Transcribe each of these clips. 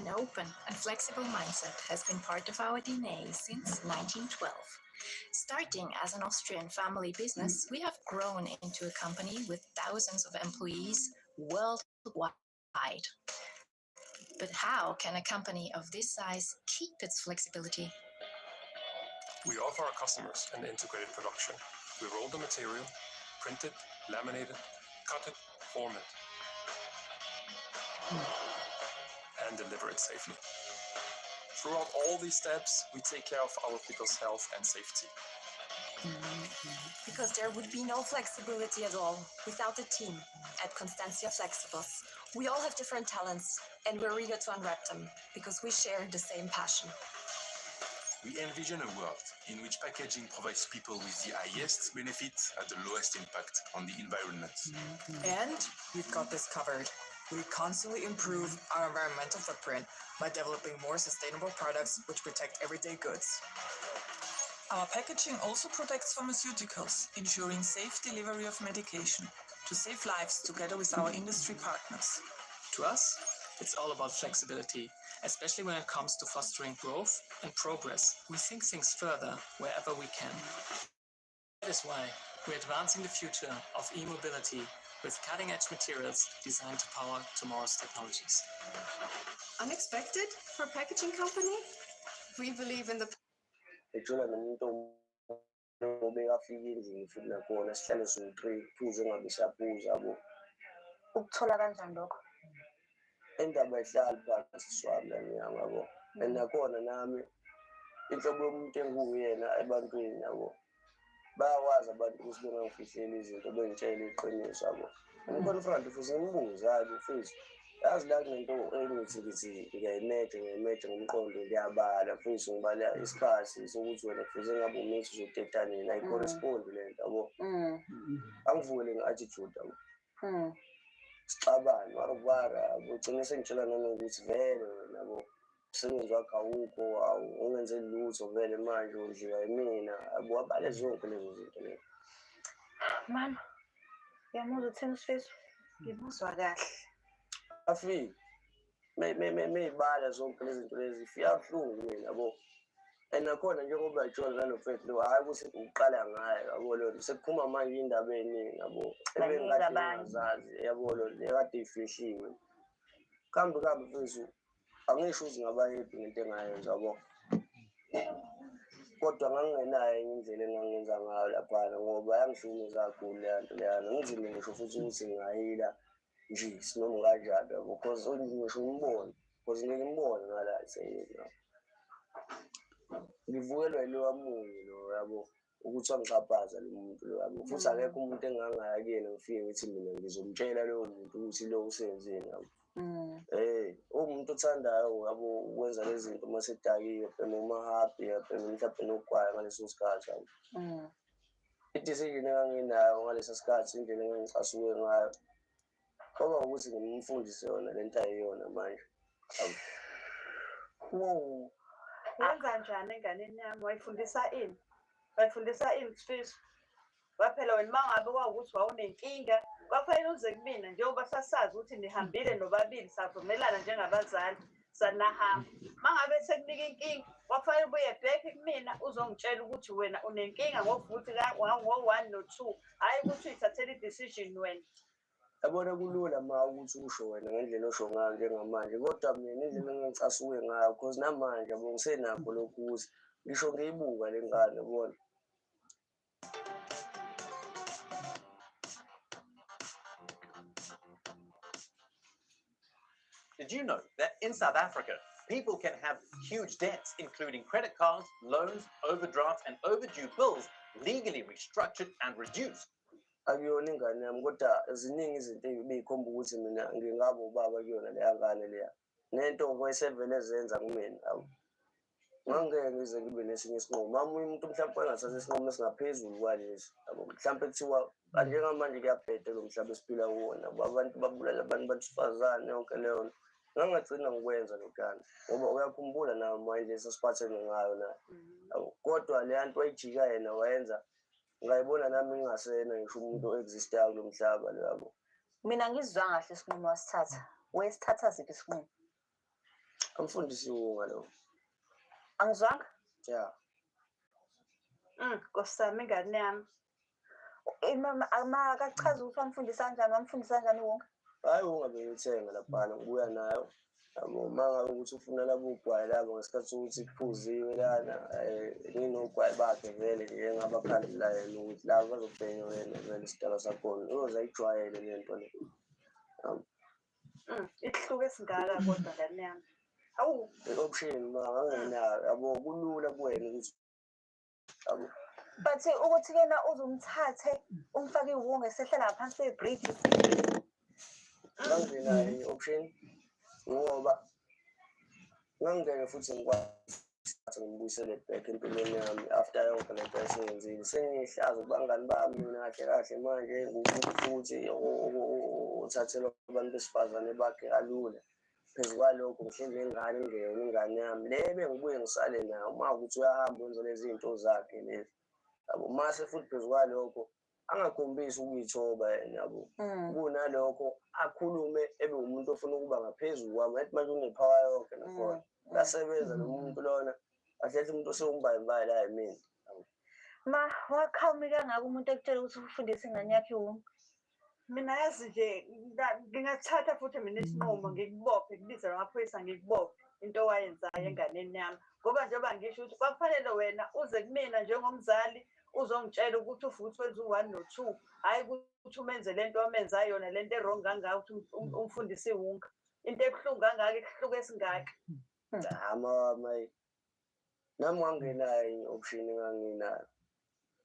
An open and flexible mindset has been part of our DNA since 1912. Starting as an Austrian family business, we have grown into a company with thousands of employees worldwide. But how can a company of this size keep its flexibility? We offer our customers an integrated production. We roll the material, print it, laminate it, cut it, form it, and deliver it safely. Throughout all these steps, we take care of our people's health and safety. Because there would be no flexibility at all without the team at Constantia Flexibles. We all have different talents, and we're eager to unwrap them because we share the same passion. We envision a world in which packaging provides people with the highest benefits at the lowest impact on the environment. And we've got this covered. We constantly improve our environmental footprint by developing more sustainable products which protect everyday goods. Our packaging also protects pharmaceuticals, ensuring safe delivery of medication to save lives together with our industry partners. To us, it's all about flexibility, especially when it comes to fostering growth and progress. We think things further wherever we can. That is why we're advancing the future of e-mobility with cutting-edge materials designed to power tomorrow's technologies. Unexpected for a packaging company? We believe in the ejula nomuntu obekafika endlini futhi nakhona sihlale so-3 phuze engabe siyaphuza yabo. Ukuthola kanjani lokho? Indaba ehlali phansi swami lana yabo. And nakhona nami inhlobo yomuntu enguyena ebantwini yabo. Bayawazi abantu ukuthi bengafihleli izinto bengitshela iqiniso yabo. Ngikonfront futhi ngimbuza hayi mfisi. Yazi la kunento engithi ngiyayimeja ngomqondo ngiyabala futhi ngibala isikhathi sokuthi wena futhi ngabe umuntu uzoteta nini ayi correspond lento yabo. Angivule nge-attitude yabo. Sixabane warubara ugcine sengitshela nanokuthi vele wena yabo umsebenzi wakho awukho ungenze lutho vele manje udliwa yimina yabo wabale zonke lezo zinto lezo. Mama, yamuzwa uthini Sifiso? Ngimuzwa kahle. Afi meyibala zonke lezi zinto lezi fiyabuhlungu mina yabo. And nakhona njengoba ijona nalofethu lo hayi ukuthi uqala ngayo yabo lo sekuphuma manje indaba eningi yabo ebengazazi yabo lo ekade ifihliwe. Kambe mfethu angisho ukuthi ngaba happy ngento engayenza yabo. Kodwa ngangingenayo indlela engangenza ngayo lapha ngoba yangihlukumeza kakhulu lento leyana ngizime ngisho futhi ukuthi ngingayila nje sinoma kanjani yabo because ngisho umbone because ngeke ngibone ngala seyini. Ngivukelwa yilo wamunye lo yabo ukuthi angixhaphaza lo muntu lo yabo futhi akekho umuntu engangaya kuyena ngifike ngithi mina ngizomtshela lo muntu ukuthi lo usenzeni yabo. Umuntu othandayo yabo ukwenza lezi zinto mase edakiwe phela uma happy phela mhlawumbe nokwaya ngaleso sikhathi yabo. I-decision enganginayo ngaleso sikhathi indlela engangicasuke ngayo ngoba ukuthi ngimfundise yona lento ayiyona manje. Wow. Wenza njani enganeni yami? Wayifundisa ini? Wayifundisa ini Sifiso? Waphela wena mangabe kwawukuthi wawunenkinga, kwafanele uze kumina njengoba sasazi ukuthi nihambile nobabili savumelana njengabazali sanahamba. Mangabe sekunika inkinga, kwafanele ubuye back kumina uzongitshela ukuthi wena unenkinga ngokuthi ngo-1 no-2, hayi ukuthi uyithathele i-decision wena. Yabona kulula ma ukuthi usho wena ngendlela osho ngayo njengamanje kodwa mina indlela engicasuke ngayo because namanje yabo ngisenakho lokhu ukuthi ngisho ngiyibuka le ngane yabona. Did you know that in South Africa, people can have huge debts, including credit cards, loans, overdrafts, and overdue bills, legally restructured and reduced? Akuyona ingane yami kodwa ziningi izinto ezikhomba ukuthi mina ngingaba ubaba kuyona leya ngane leya. Nento ngoyisevele ezenza kumina awu. Ngangeke ngize ngibe nesinye isinqumo. Mama umuntu mhlawumbe engathatha isinqumo esingaphezulu kwalesi. Yabo mhlawumbe kuthiwa njengamanje kuyabheda lo mhlaba esiphila kuwona. Abantu babulala abantu besifazane yonke leyo. Ngangagcina ngikwenza lokana ngoba uyakhumbula nawe manje sesiphathene ngayo na. Kodwa le nto ayijika yena wayenza ngayibona nami ngingasena ngisho umuntu oexistayo lo mhlaba lo yabo. Mina ngizwa kahle isinqumo wasithatha. Wesithatha siphi isinqumo? Amfundisi iwunga lo. Angizwanga? Yeah. Nkosi yami ingane yami. Akachaza ukuthi wamfundisa kanjani iwonga? Hayi iwunga bengithenga laphana ngibuya nayo. Yabo uma ngabe ukuthi ufuna labo ugwayi labo ngesikhathi sokuthi kuphuziwe lana nginogwayi bakhe vele nje engabakhandela yena ukuthi labo bazobhenya wena vele isidaba sakhona uzayijwayele le nto le. Isihluko esingaka kodwa ngane yami. Hawu, I-option mangangenayo yabo kulula kuwena ukuthi yabo. But ukuthi kena uzumthathe umfake iwonga esehlela ngaphansi kwebridge. Ngangenayo i-option ngoba ngangeke futhi ngikwazi ngibuyisele back empilweni yami after yonke lento esiyenzile sengihlaza kubangani bami mina kahle kahle manje futhi uthathelwa abantu besifazane bakhe kalula phezu kwalokho ngihleli nengane ingeyona ingane yami le bengibuye ngisale nayo uma ukuthi uyahamba wenza lezi zinto zakhe lezi yabo mase futhi phezu kwalokho angakhombisi ukuyithoba yena yabo kunalokho akhulume ebe umuntu ofuna ukuba ngaphezulu kwami ethi manje unepower yonke nakhona uyasebenza lo muntu lona ahlehle umuntu osewumbayimbayi la yimina. Ma wakhawumi kangaka umuntu ekutshela ukuthi ufundise ingane yakhe iwonga. mina yazi nje ngingathatha futhi mina isinqumo ngikubophe kubize amaphoyisa ngikubophe into owayenzayo enganeni yami ngoba njengoba ngisho ukuthi kwakufanele wena uze kumina njengomzali uzongitshela ukuthi ufuthi wenza u-1 no-2 hhayi ukuthi umenze lento omenzayo yona lento e-wrong kangaka ukuthi umfundise iwunga into ebuhlungu kangaka isihluko esingaka. Mayi nami ngangenayo i-option enganginayo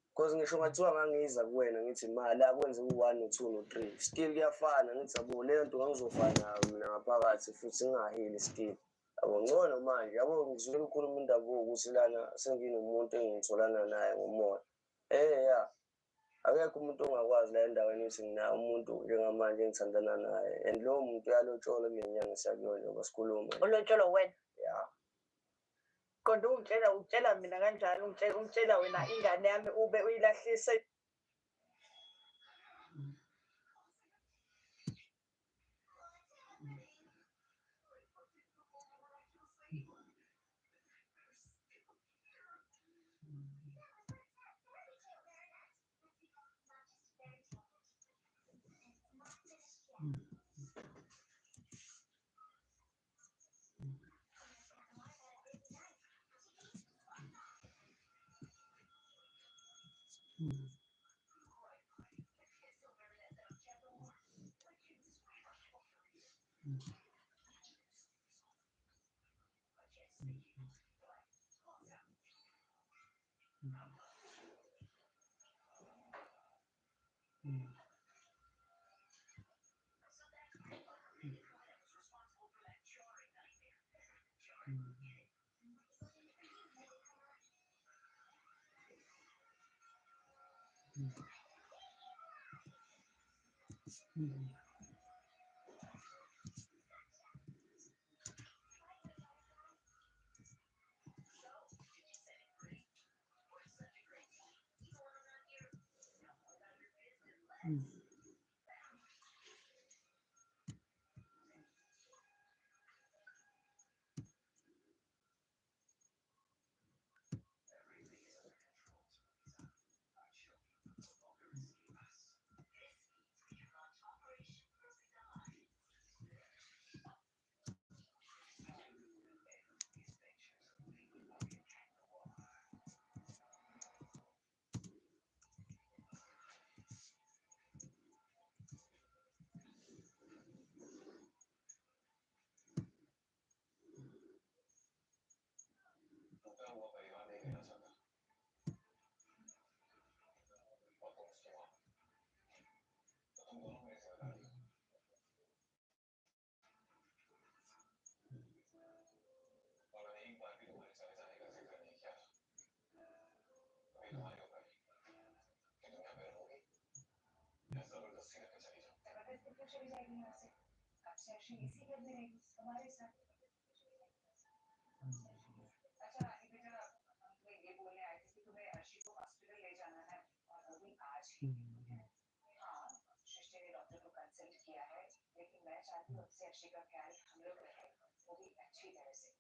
because ngisho ngathiwa ngangiza kuwena ngithi mali akwenze u-1 no-2 no-3 still kuyafana ngithi yabo leyo nto ngangizofana nayo mina ngaphakathi futhi ngingahili still yabo ngcono manje yabo ngizwile ukhuluma indaba ukuthi lana senginomuntu engitholana naye ngomoya ya akekho umuntu ongakwazi la endaweni ukuthi nginaye umuntu njengamanje engithandana naye and lowo muntu uyalotsholwa kule nyanga esiyakuyona njengoba sikhuluma. Ulotsholwa wena? Ya. Kodwa utshela mina kanjani umtshela wena ingane yami ube uyilahlise. लेकिन मैं चाहती हूँ उससे अर्शी का ख्याल हम लोग रखें वो भी अच्छी तरह से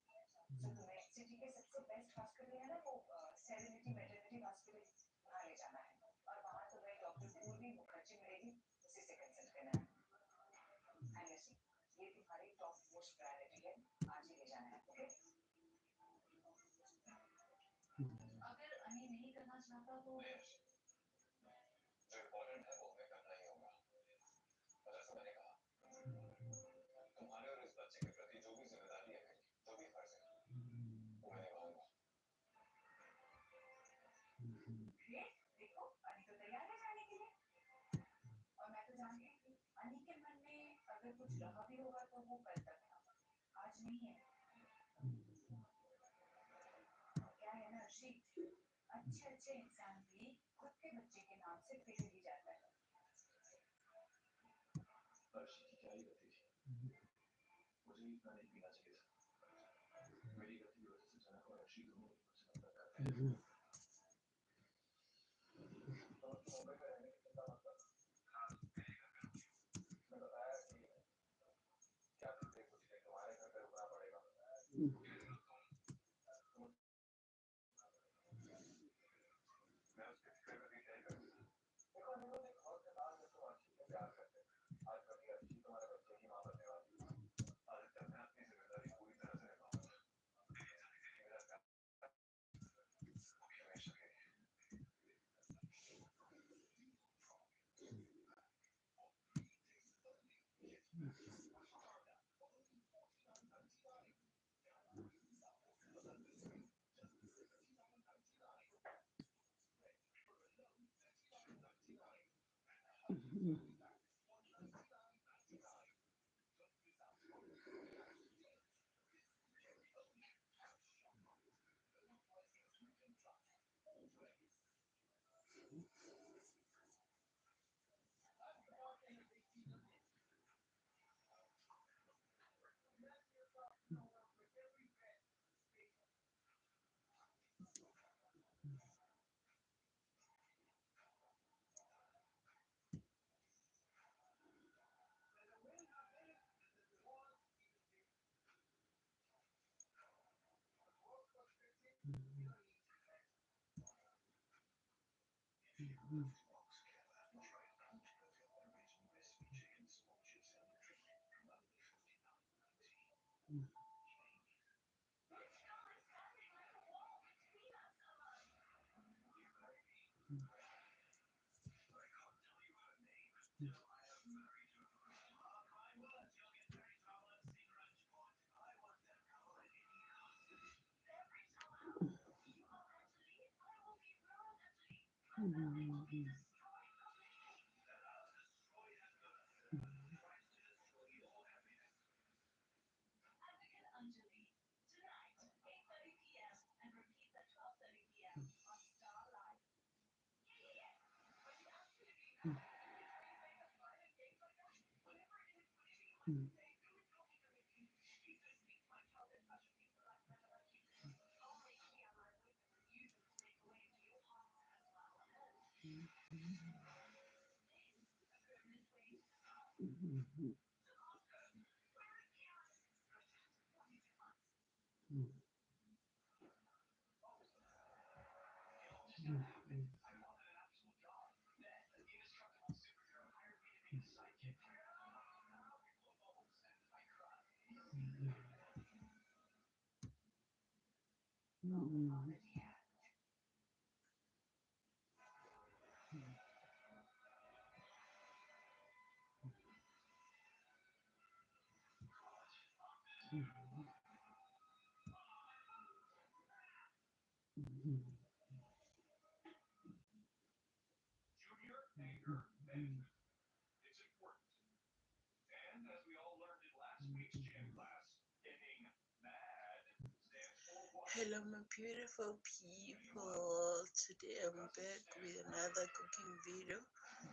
Hello, my beautiful people. Today I'm back with another cooking video.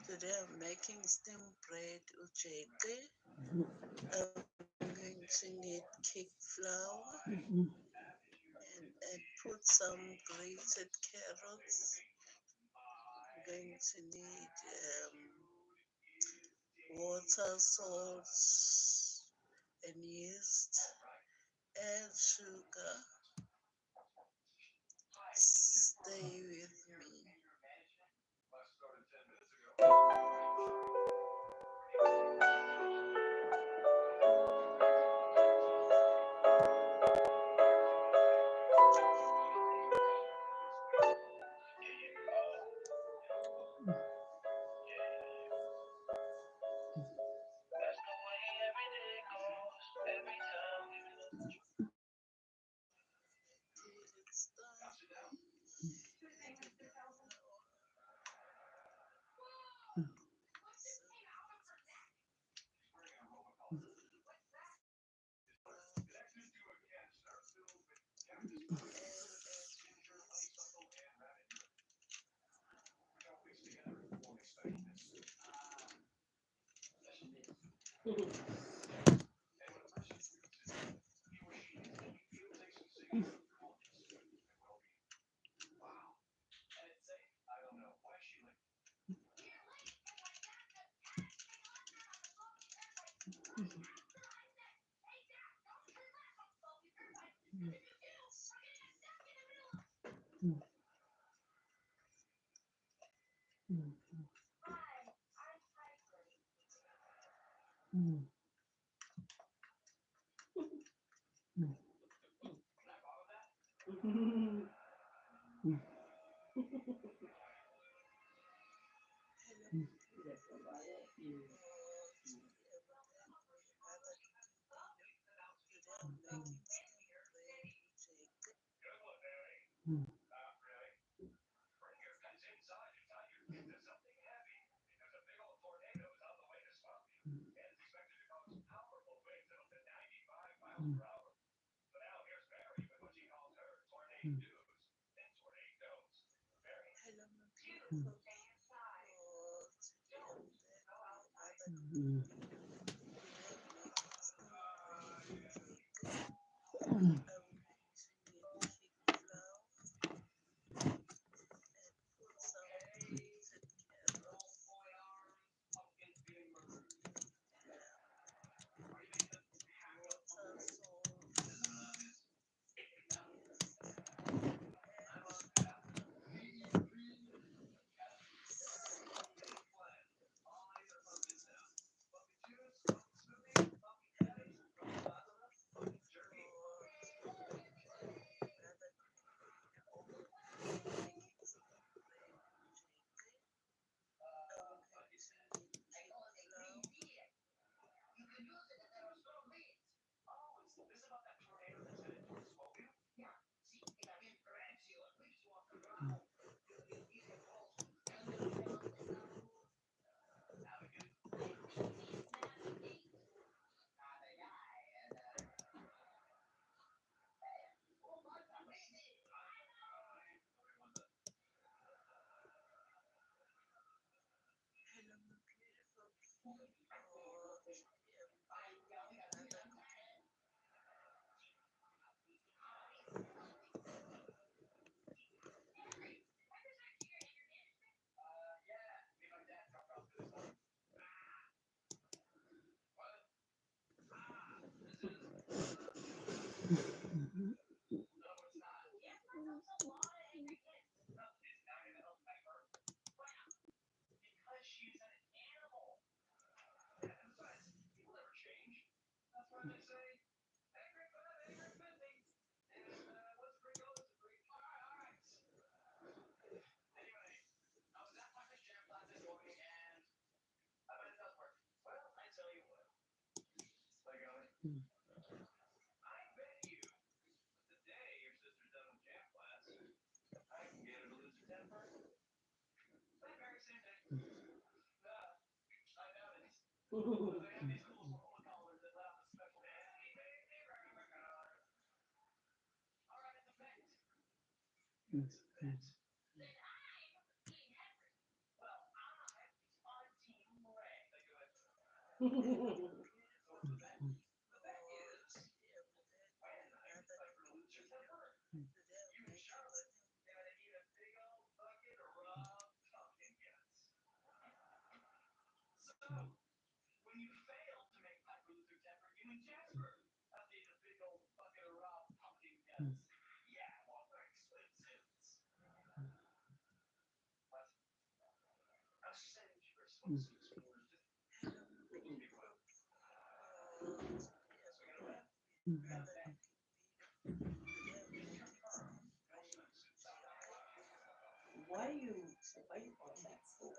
Today I'm making steamed bread ujeke. I'm going to need cake flour and put some grated carrots. I'm going to need water, salt, and yeast, and sugar. Stay with me. Till it's done. Hello, my beautiful people. Today I'm back with another cooking video. Today I'm making steamed bread cake. I'm going to need thick flour and put some grated carrots, water, salt, yeast, and sugar. Another cooking video. Today I'm making steamed bread cake. I'm going to need thick flour, hello, my beautiful people. Today I'm back with another cooking. Hello, my beautiful people. Today I'm back with another cooking video. Today I'm making steamed bread. Why you on that school?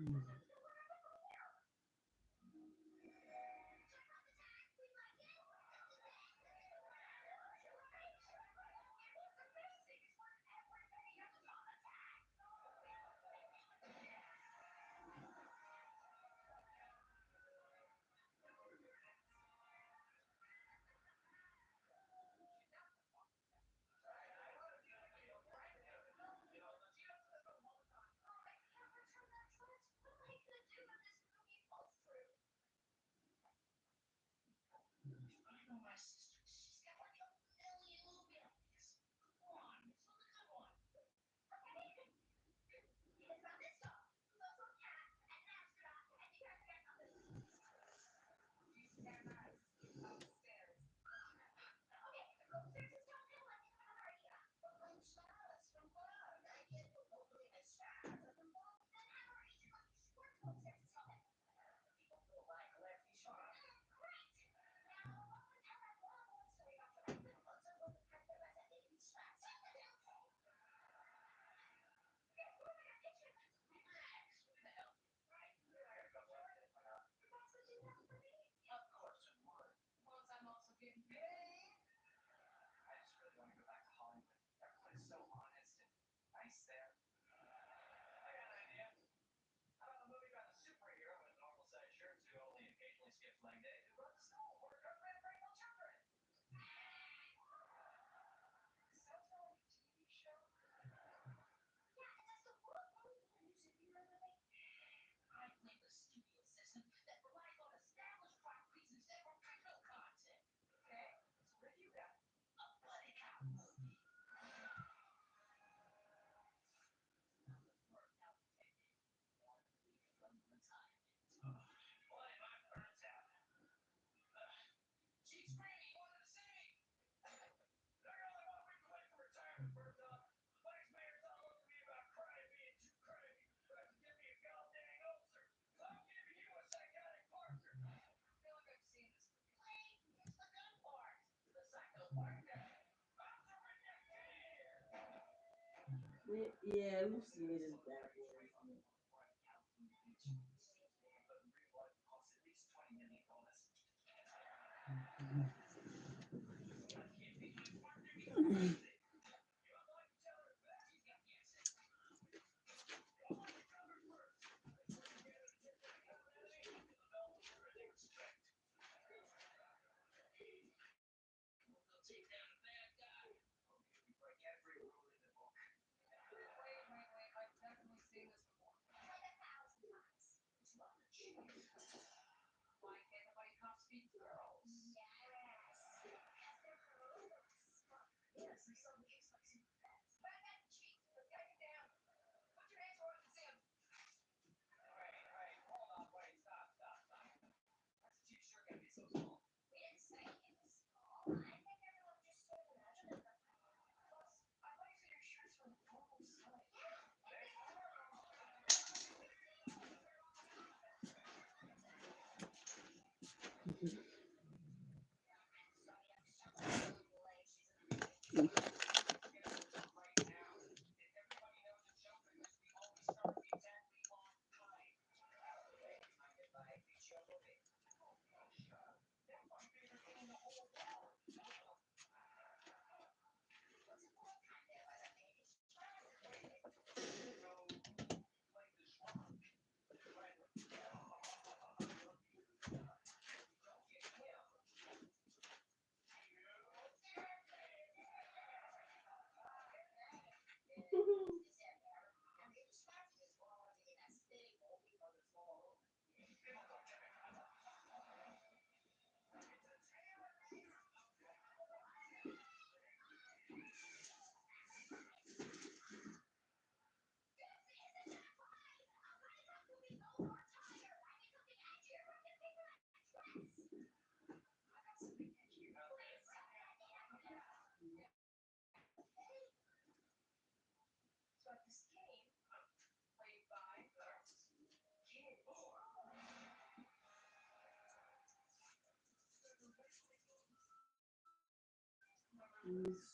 Mm. Yeah, we've seen it as bad boys.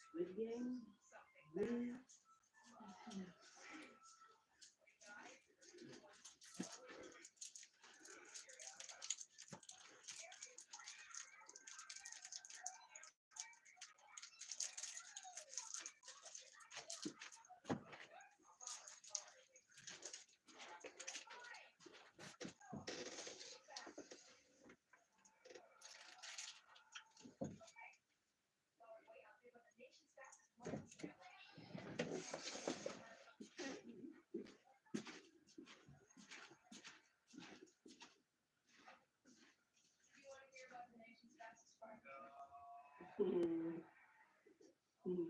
Squid Game? Really? Mm. Mm.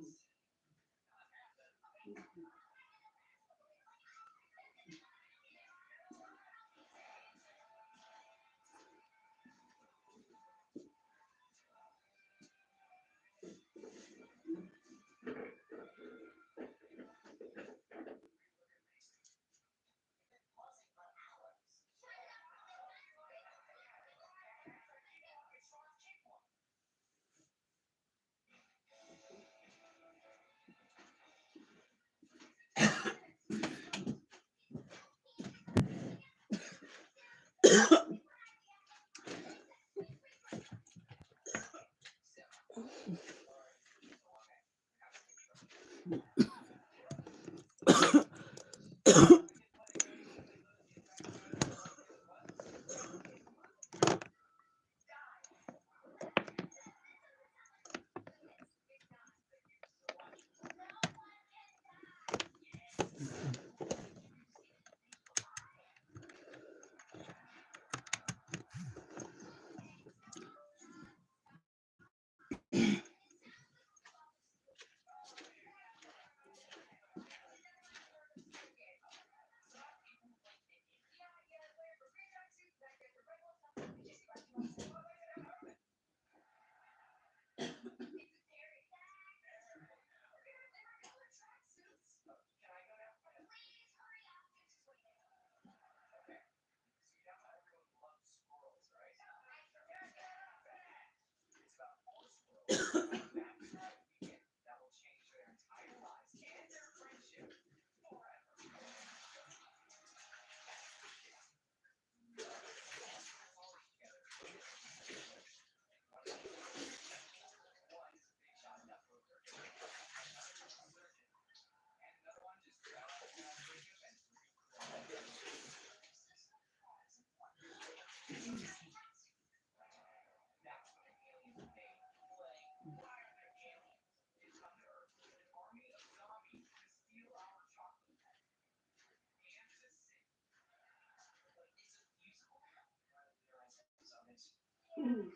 Mm.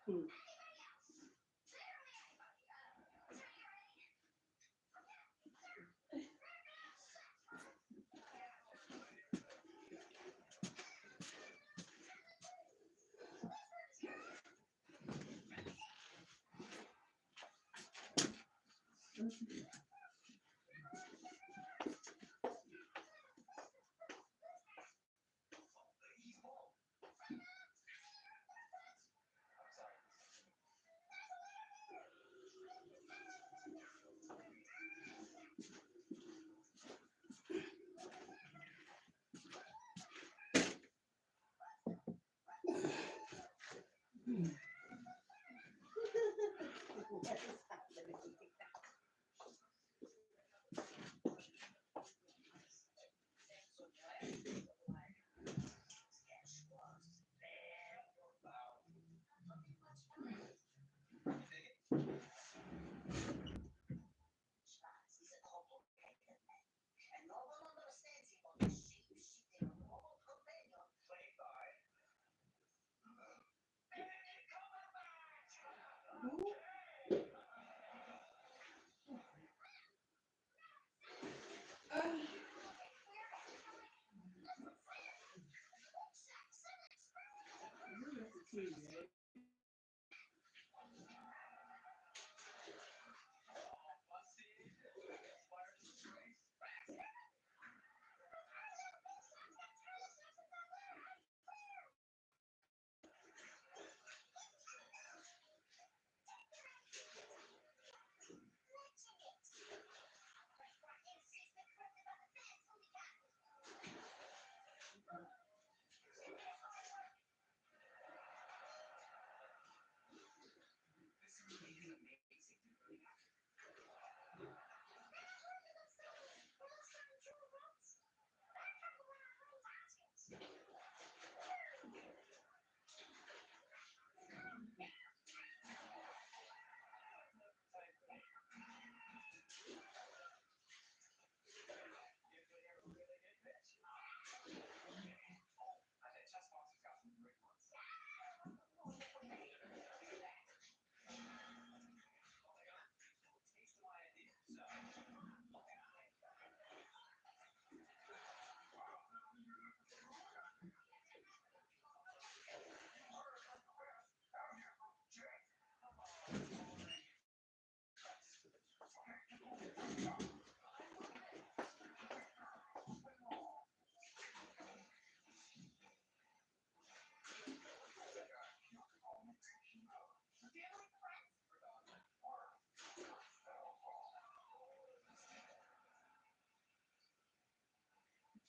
Mm.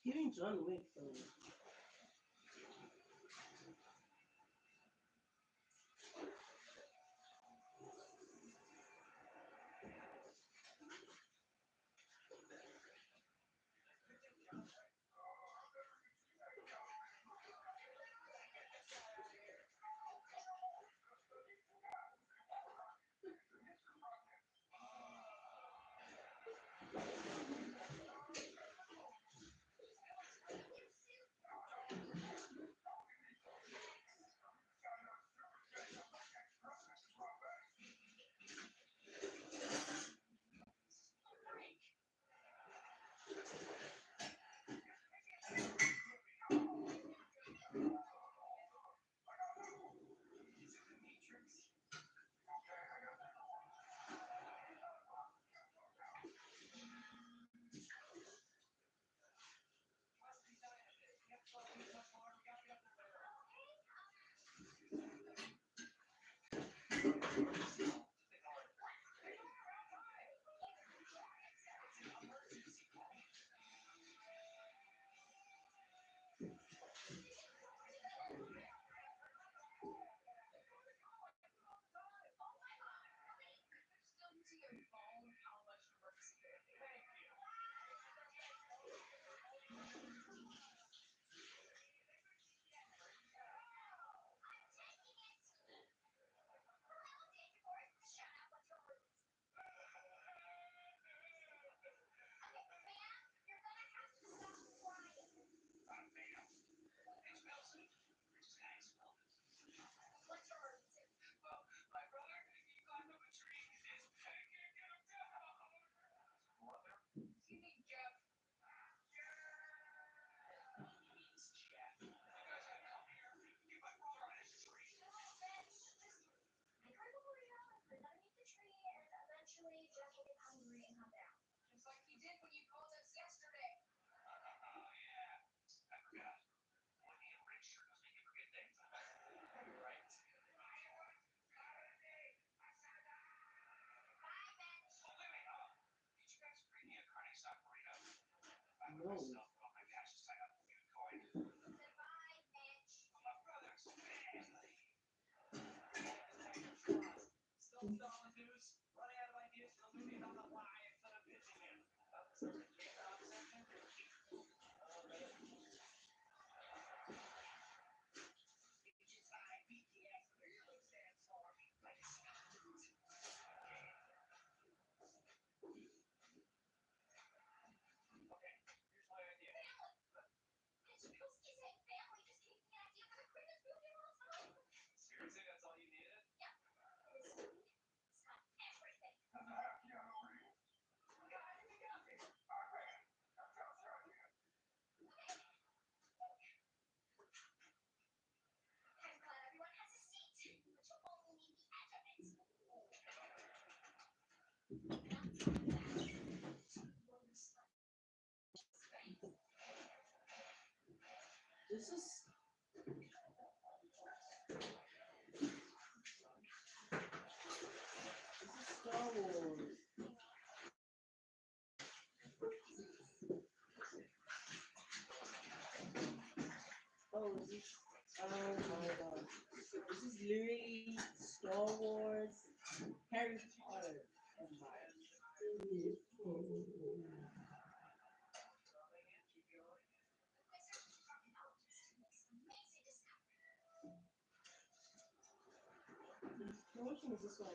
Even John Wick, though. No. This is Star Wars. Oh, oh my god. This is literally Star Wars, Harry Potter, and Which one is this one?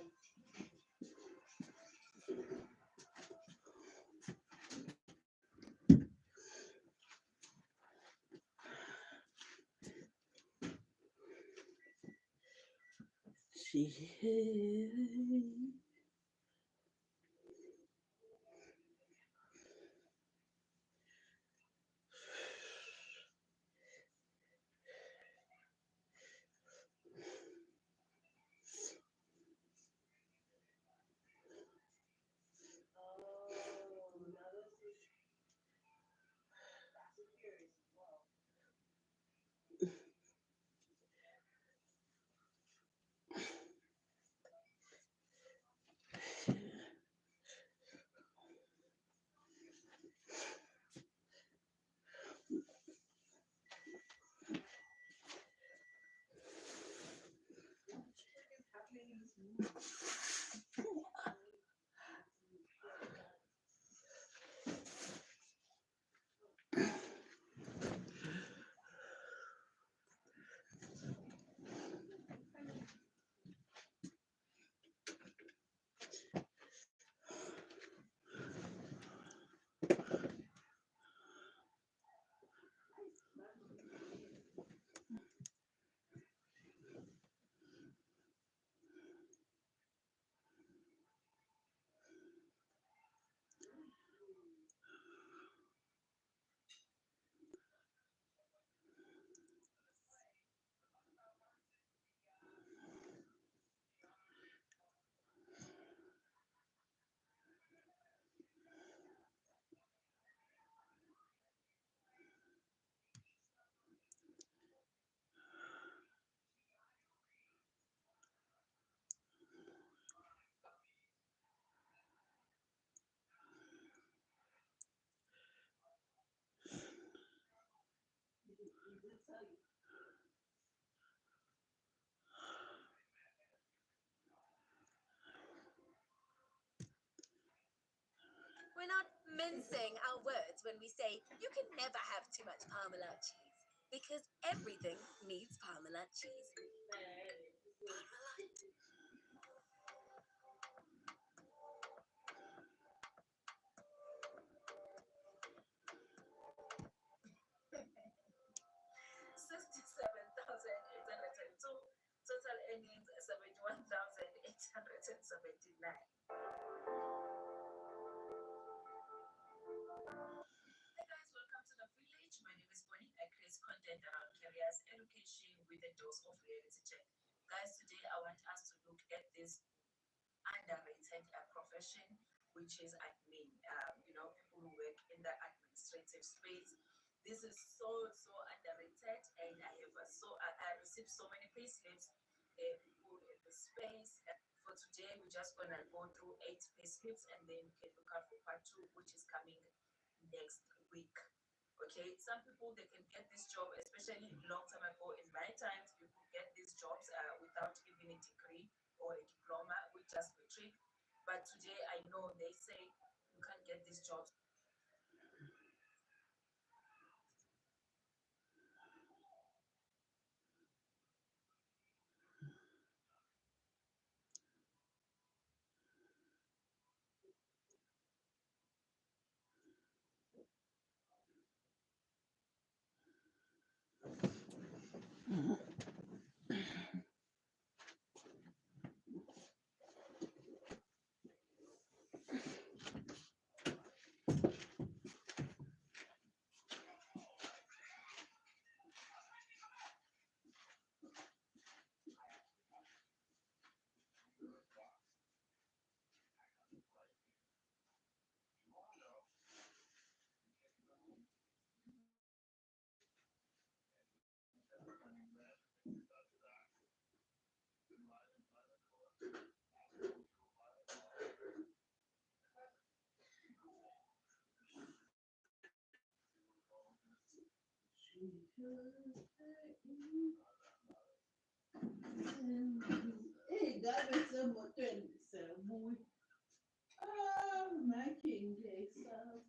We're not mincing our words when we say you can never have too much Parmalat cheese because everything needs Parmalat cheese. Parmalat. $67,802. Total earnings 71,879. Hey guys, welcome to the village. My name is Bonnie. I create content around careers, education with a dose of reality check. Guys, today I want us to look at this underrated profession, which is admin. People who work in the administrative space. This is so underrated, and I received so many payslips. People in the space. For today, we're just gonna go through 8 payslips, and then we can look out for part 2, which is coming next week. Okay, some people they can get this job, especially long time ago in my times, people get these jobs without even a degree or a diploma with just matric. But today I know they say you can't get these jobs. Hey, that was some more 20, boy. Ah, my king, Jason.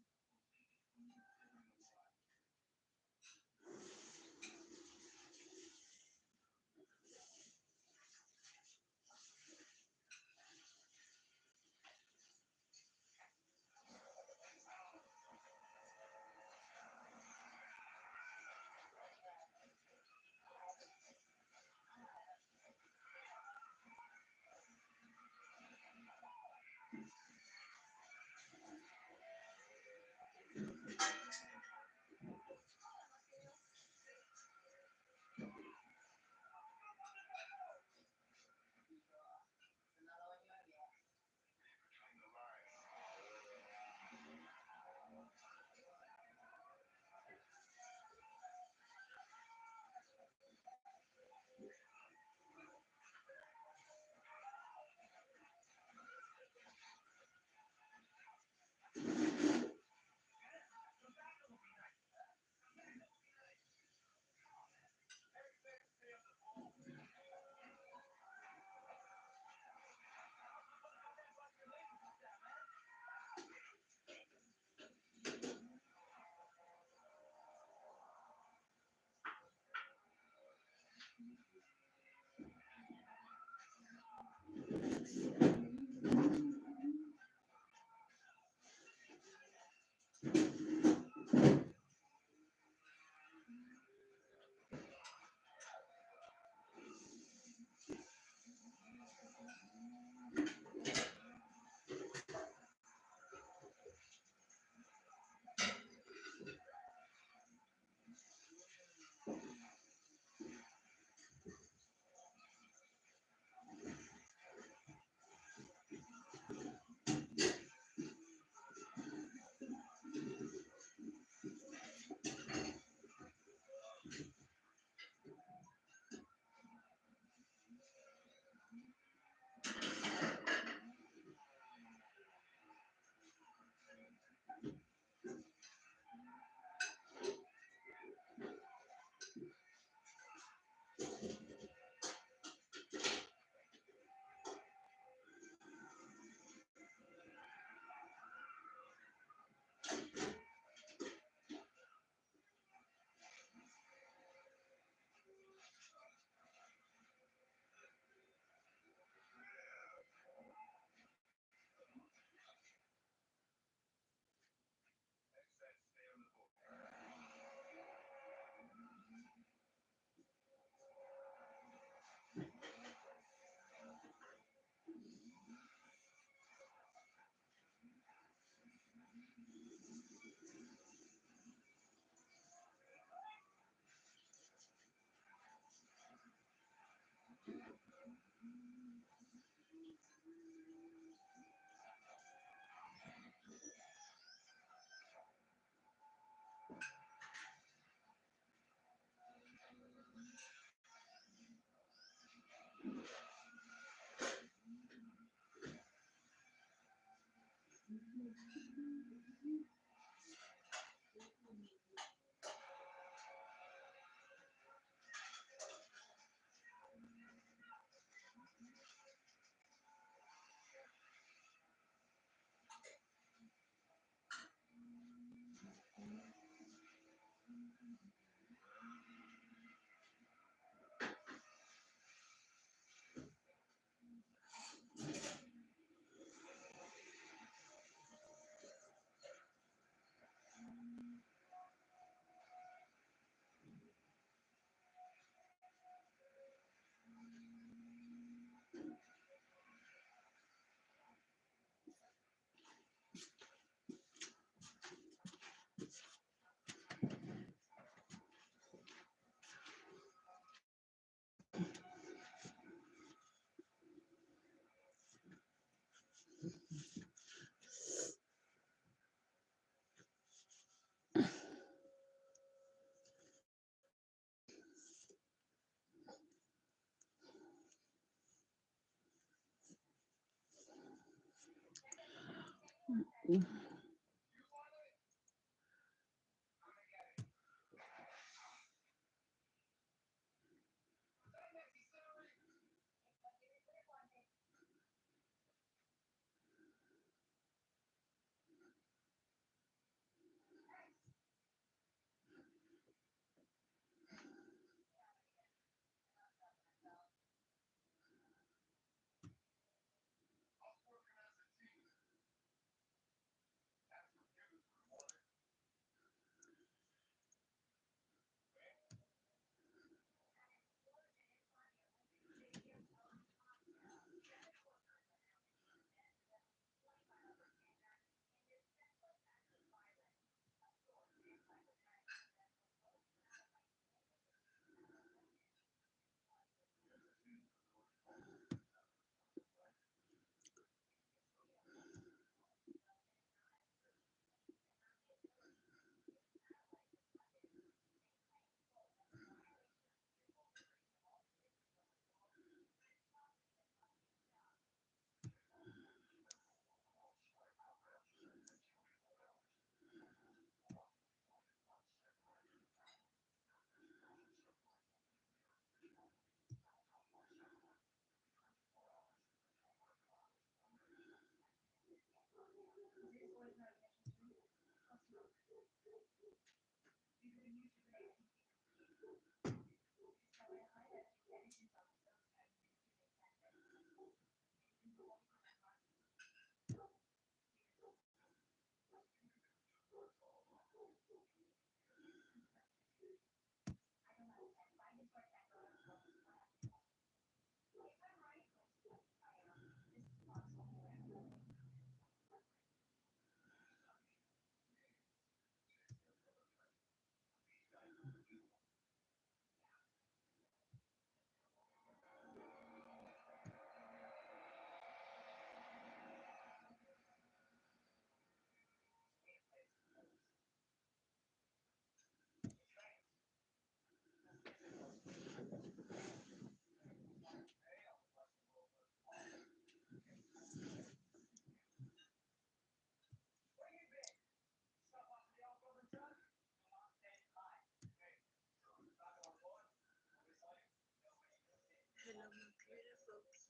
Hello, my beautiful people.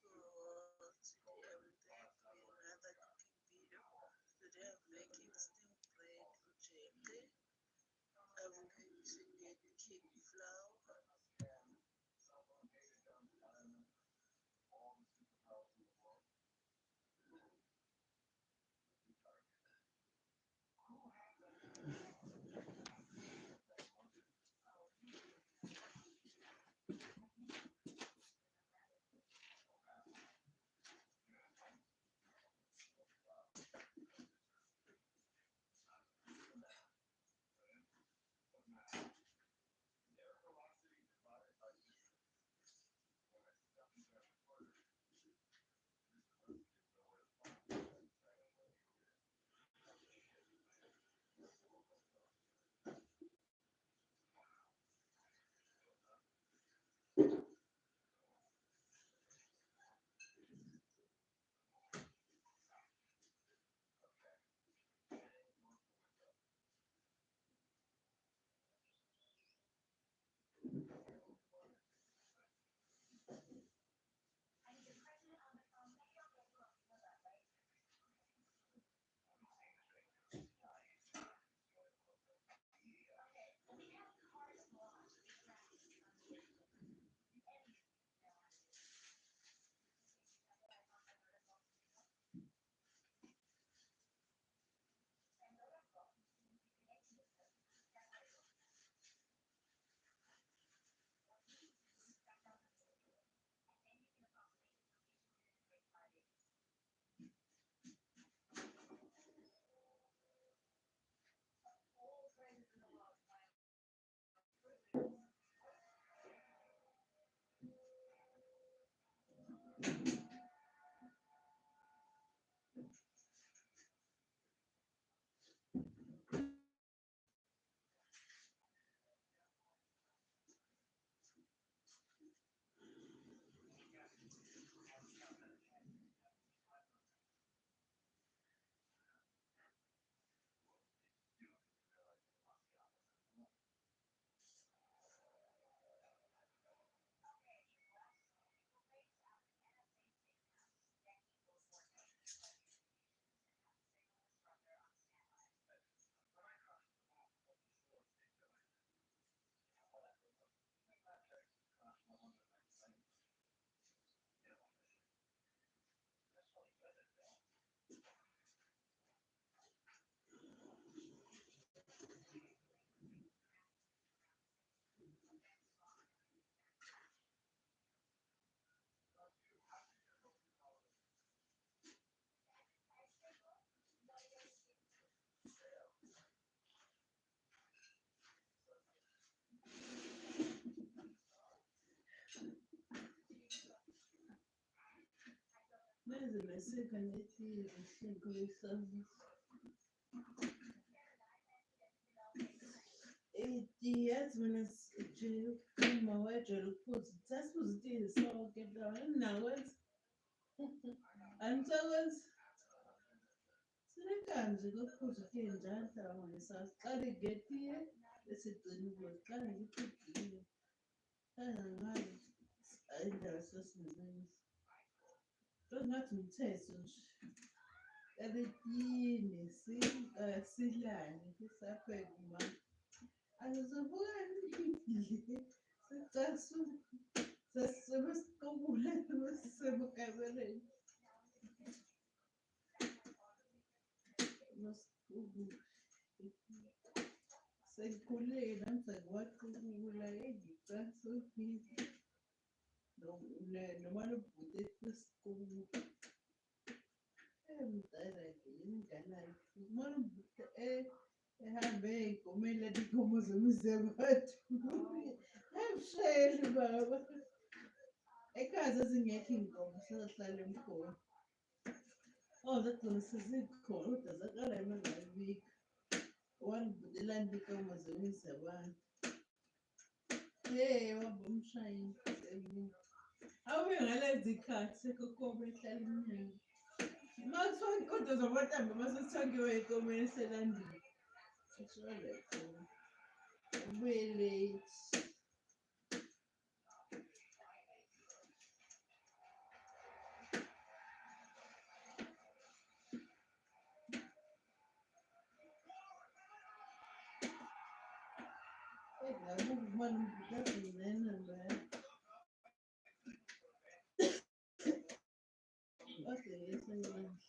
Today I will be doing another cooking video. Today I'm making steamed bread ujete. I'm going to need cake flour, ezinesika nethile singoyisazi yazi mina nje uma wajwayele ukuphuza sasiphuza itiye sonke ndawo anginakwenza anisakwenza sinekanje kokuphuza itiye njalo ndawo ngisaqale ngetiye esigcina ukudla qale ngiqedile angangazi indaba sesingenza ngathi umthetho nje eletiyini silale sisapheka uma azizovukani sicasu sesiqubule sisemakameleni sengikhulile nami sengiwaqubula engicasukile noma lobhuti esiqubula emdala nje imnganakhe umane ubhuti ehambe ey'nkomeni iy'nkomo zemizebathu emshayeli baba ekhaya zazingekho iy'nkomo sahlala emkhona zagcina sezikhona kodwa zaqala emangayibika wangibhuti elanda iy'nkomo zemizabantu wamba umshayeli awube ngalezi khathi sekokoma ehlala emnyango makuthiwa inkonto zabantambi masesithangiwe ey'nkomeni eselandini ashwale khona ubuye late ngabuka umane umbutazingena mbaya wageyesayilanda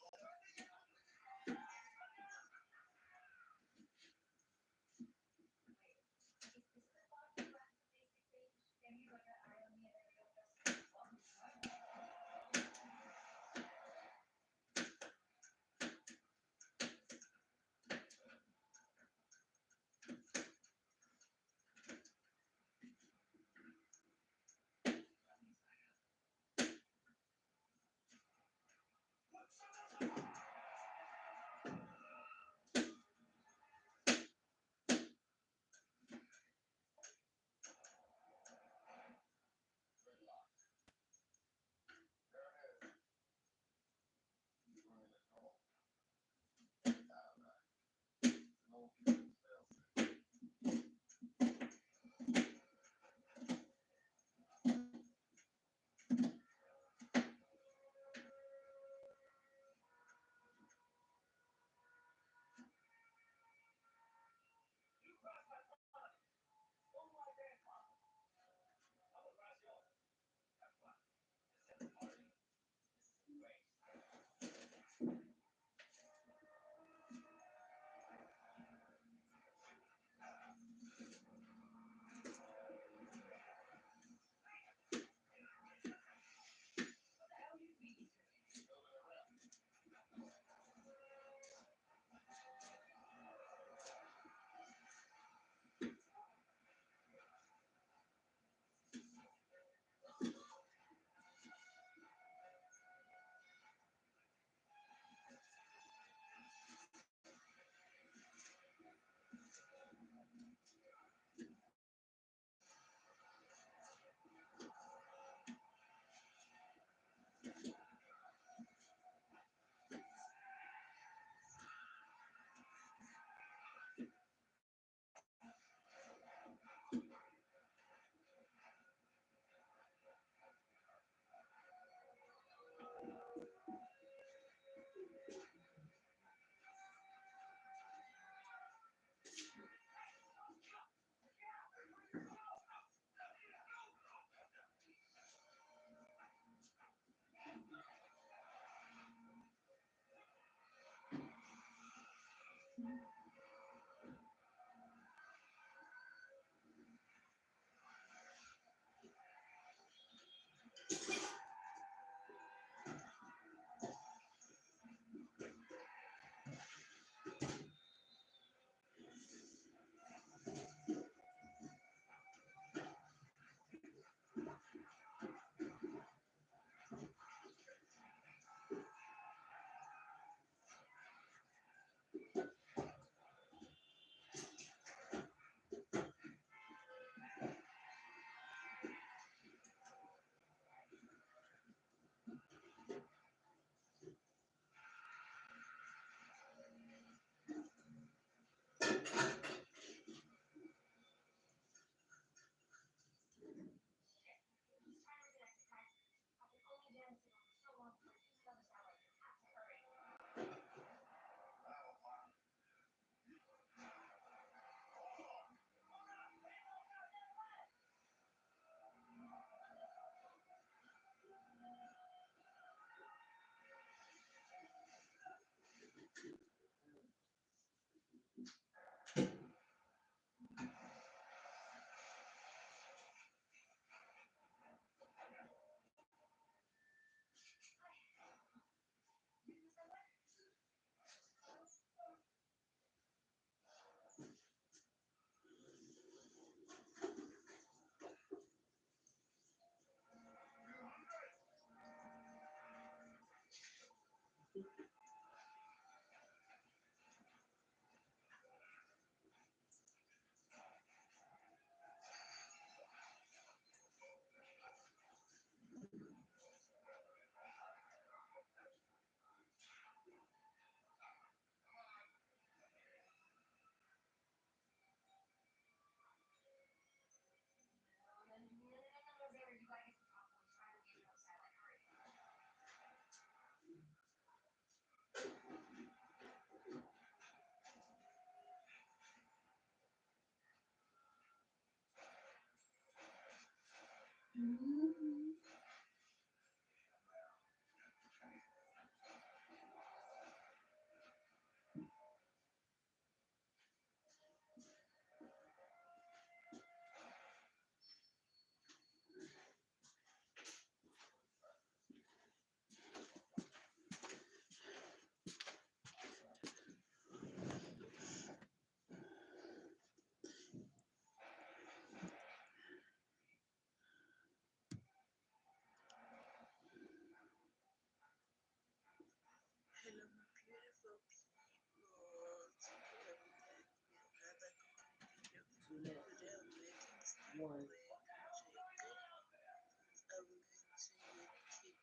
Hello, my beautiful people. Today I'm going to start with I'm going to keep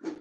flow.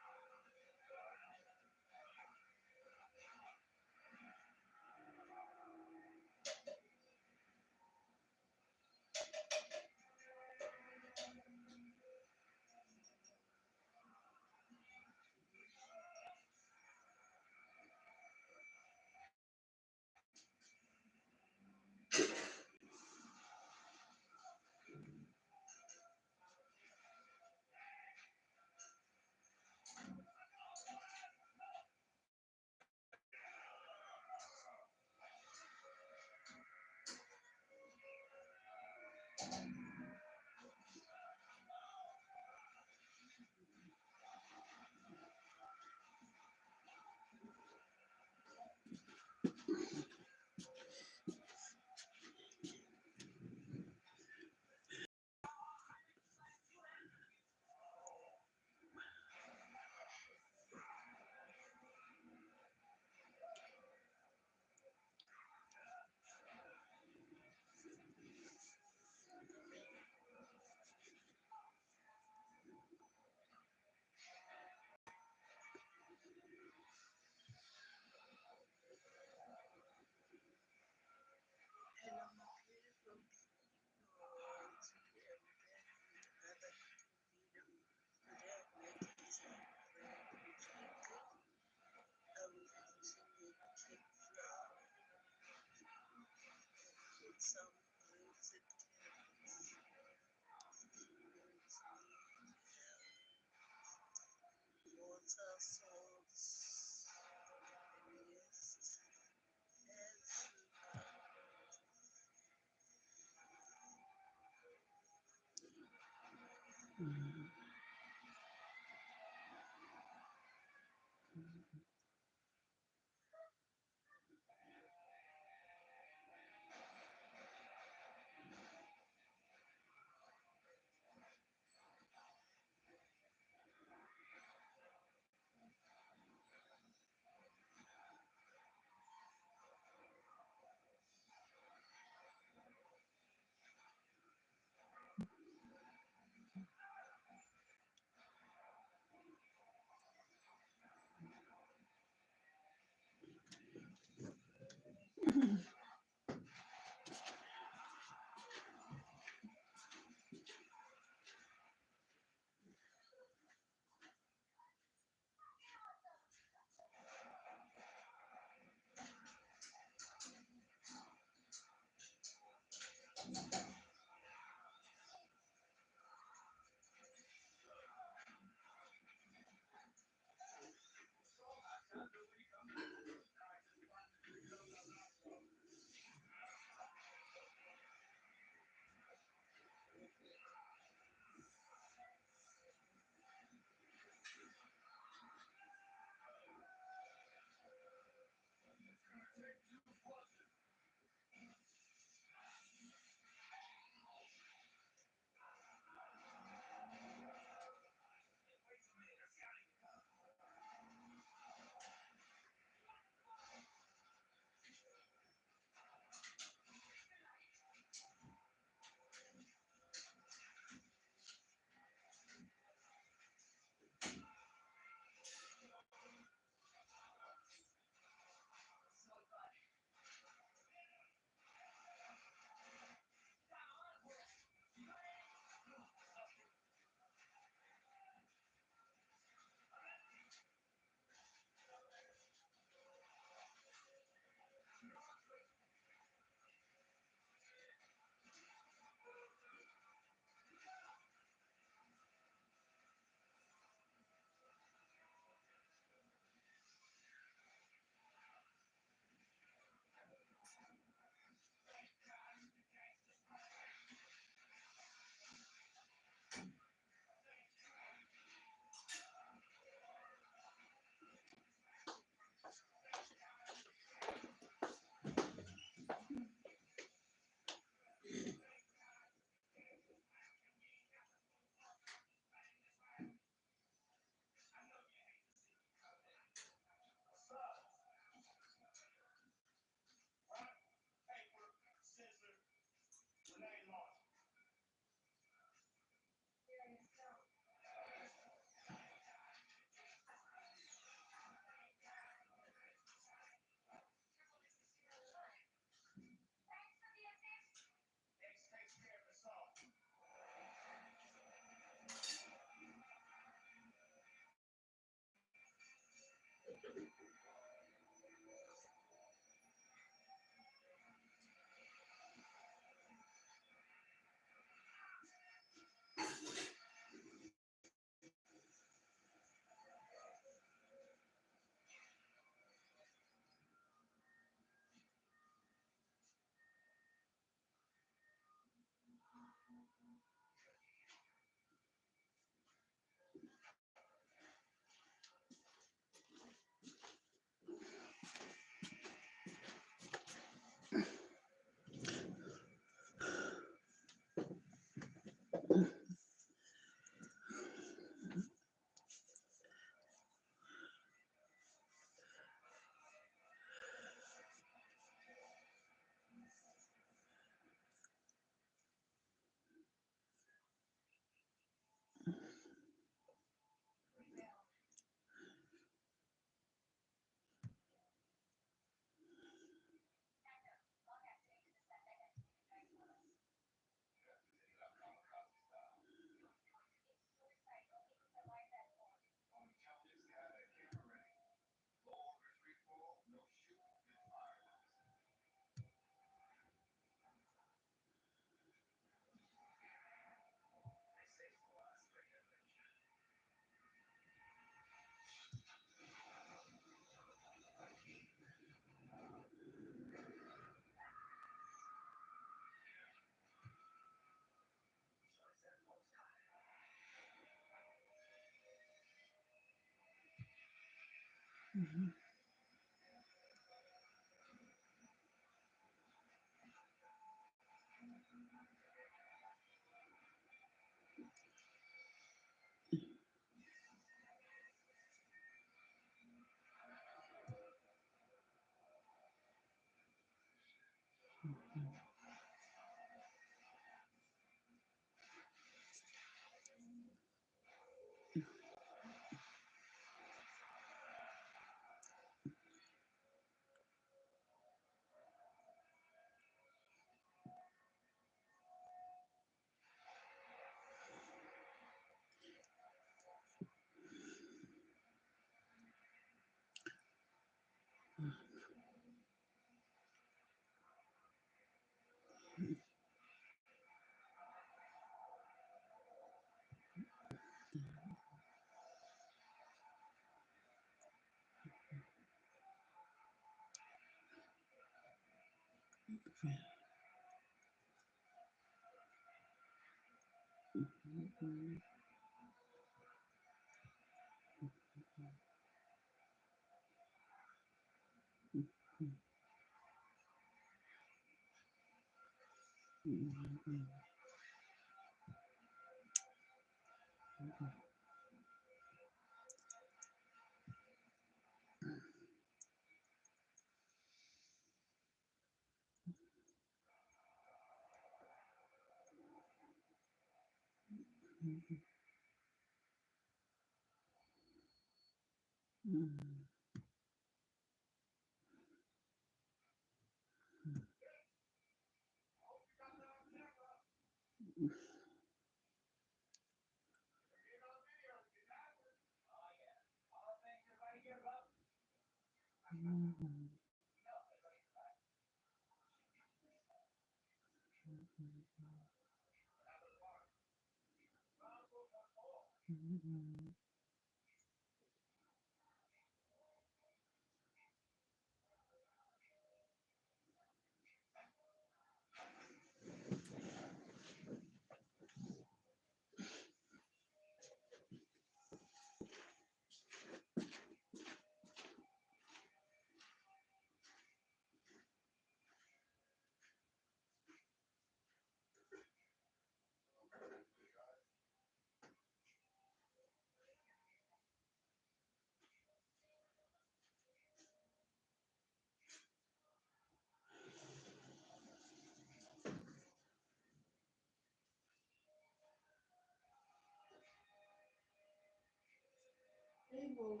Able.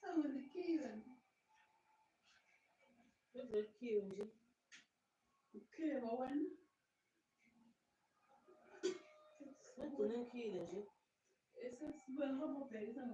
Someone the key then. What's the key? Okay, but when? What's the new key then? It says, well, how about that? It's not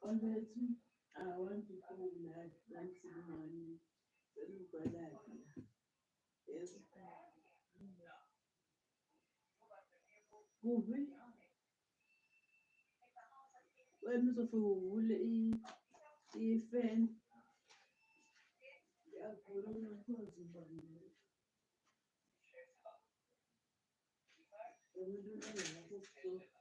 Alberto, I want to go live dancing on Baladi. Yes. Kubi, wena uzofika uvule Stephen. Ndiyakhuluma mkhozi ubalulekile. Umuntu unengakho kusuka.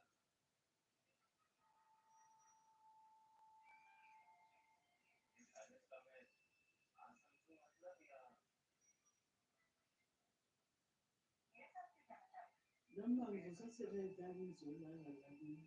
Noma ngizosebenza ngizolala lakini.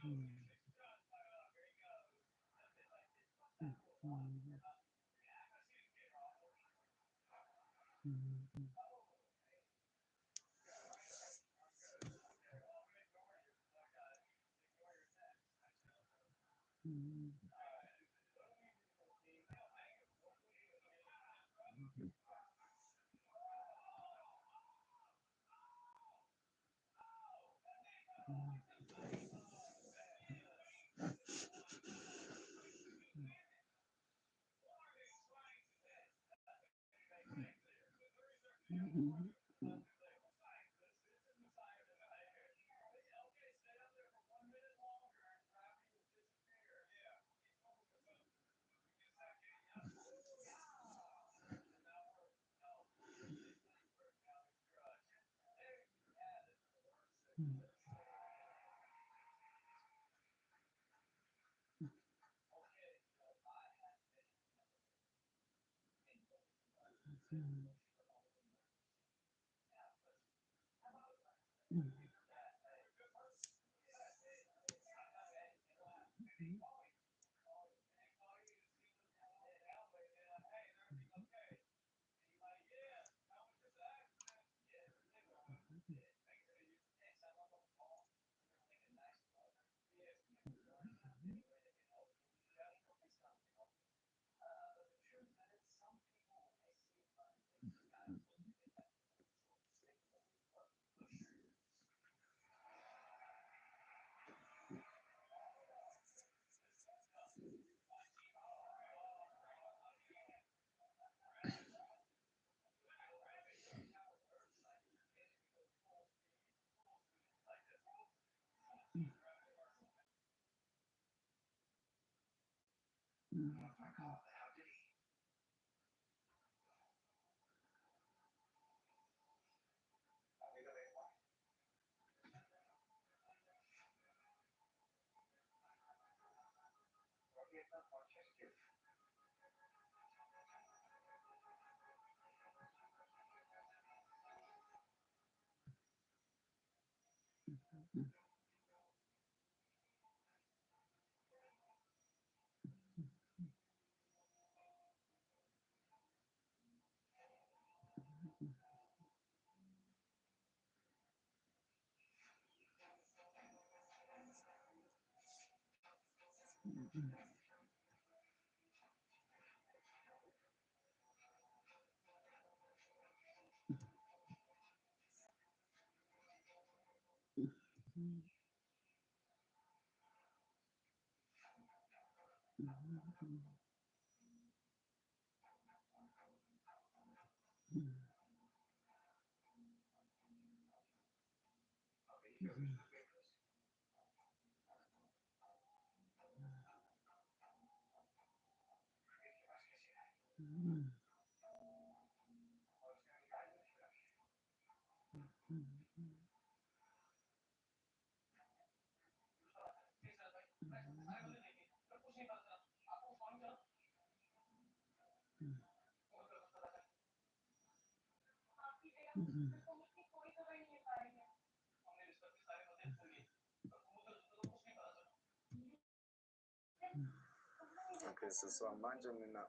Okay, sisi manje mina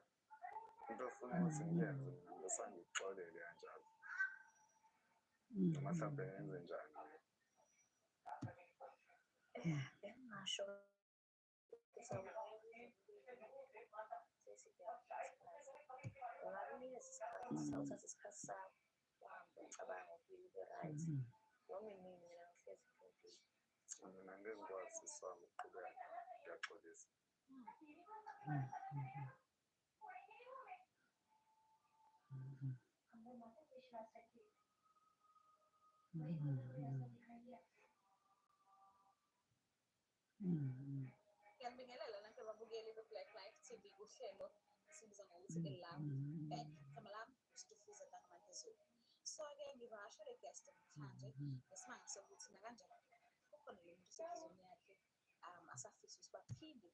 into ofuna ukuthi ngiyenze mina ngisangixolele kanjalo. Noma mhlambe ngenze njani? Bengingasho ukuthi ungakunikeza isikhathi sawuthatha isikhathi sakho uhambe ucabange ukubili ube-right noma inini mina ngihlezi ngifundile. Mina ngeke ngikwazi sisi wami ukuqhubeka, ngiyaxolisa. Ngiyabingelela nanke ababukeli be-Black Life TV kuhlelo esibiza ngokuthi i-Love Back igama lami uStufuza Tangamantezulu. So-ke ngivakashele guest namhlanje ngesimanga sokuthi nakanjani kukhona lo muntu usenhlizweni yakhe asafisa ukuthi baphinde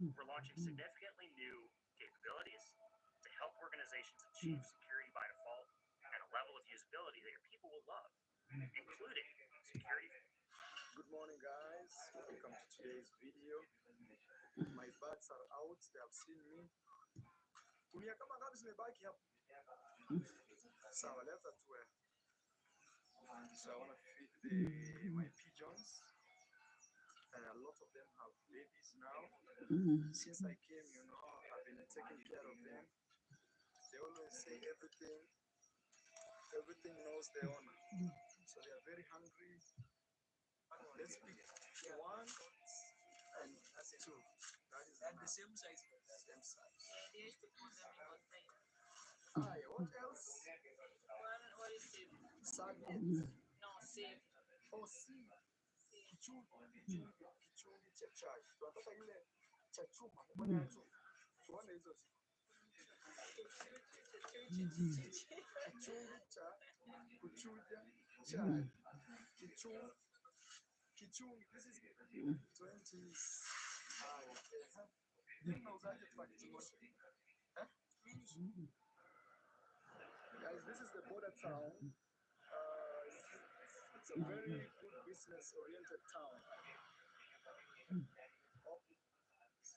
We're launching significantly new capabilities to help organizations achieve security by default at a level of usability that your people will love, including security. Good morning, guys. Welcome to today's video. My birds are out. They have seen me. Kunia kama ngapi zimebaki hapo? Sawa, left that way. So I want to feed my pigeons. A lot of them have babies now. Since I came, I've been taking care of them. They always say everything knows their owner. So they are very hungry. Let's pick one and that's two. That is at the same size. Same size. The idea is to put them in container. Aye, what else? What is it? Sardines. No, sieve. Oh, sieve. Kichungi cha chai. Tunataka ile cha chuma. Tuone hizo kichungi cha kuchuja chai. Kichungi. This is 20. Unauzaje packaging moja? Guys, this is the border town. It's a very good business-oriented town. This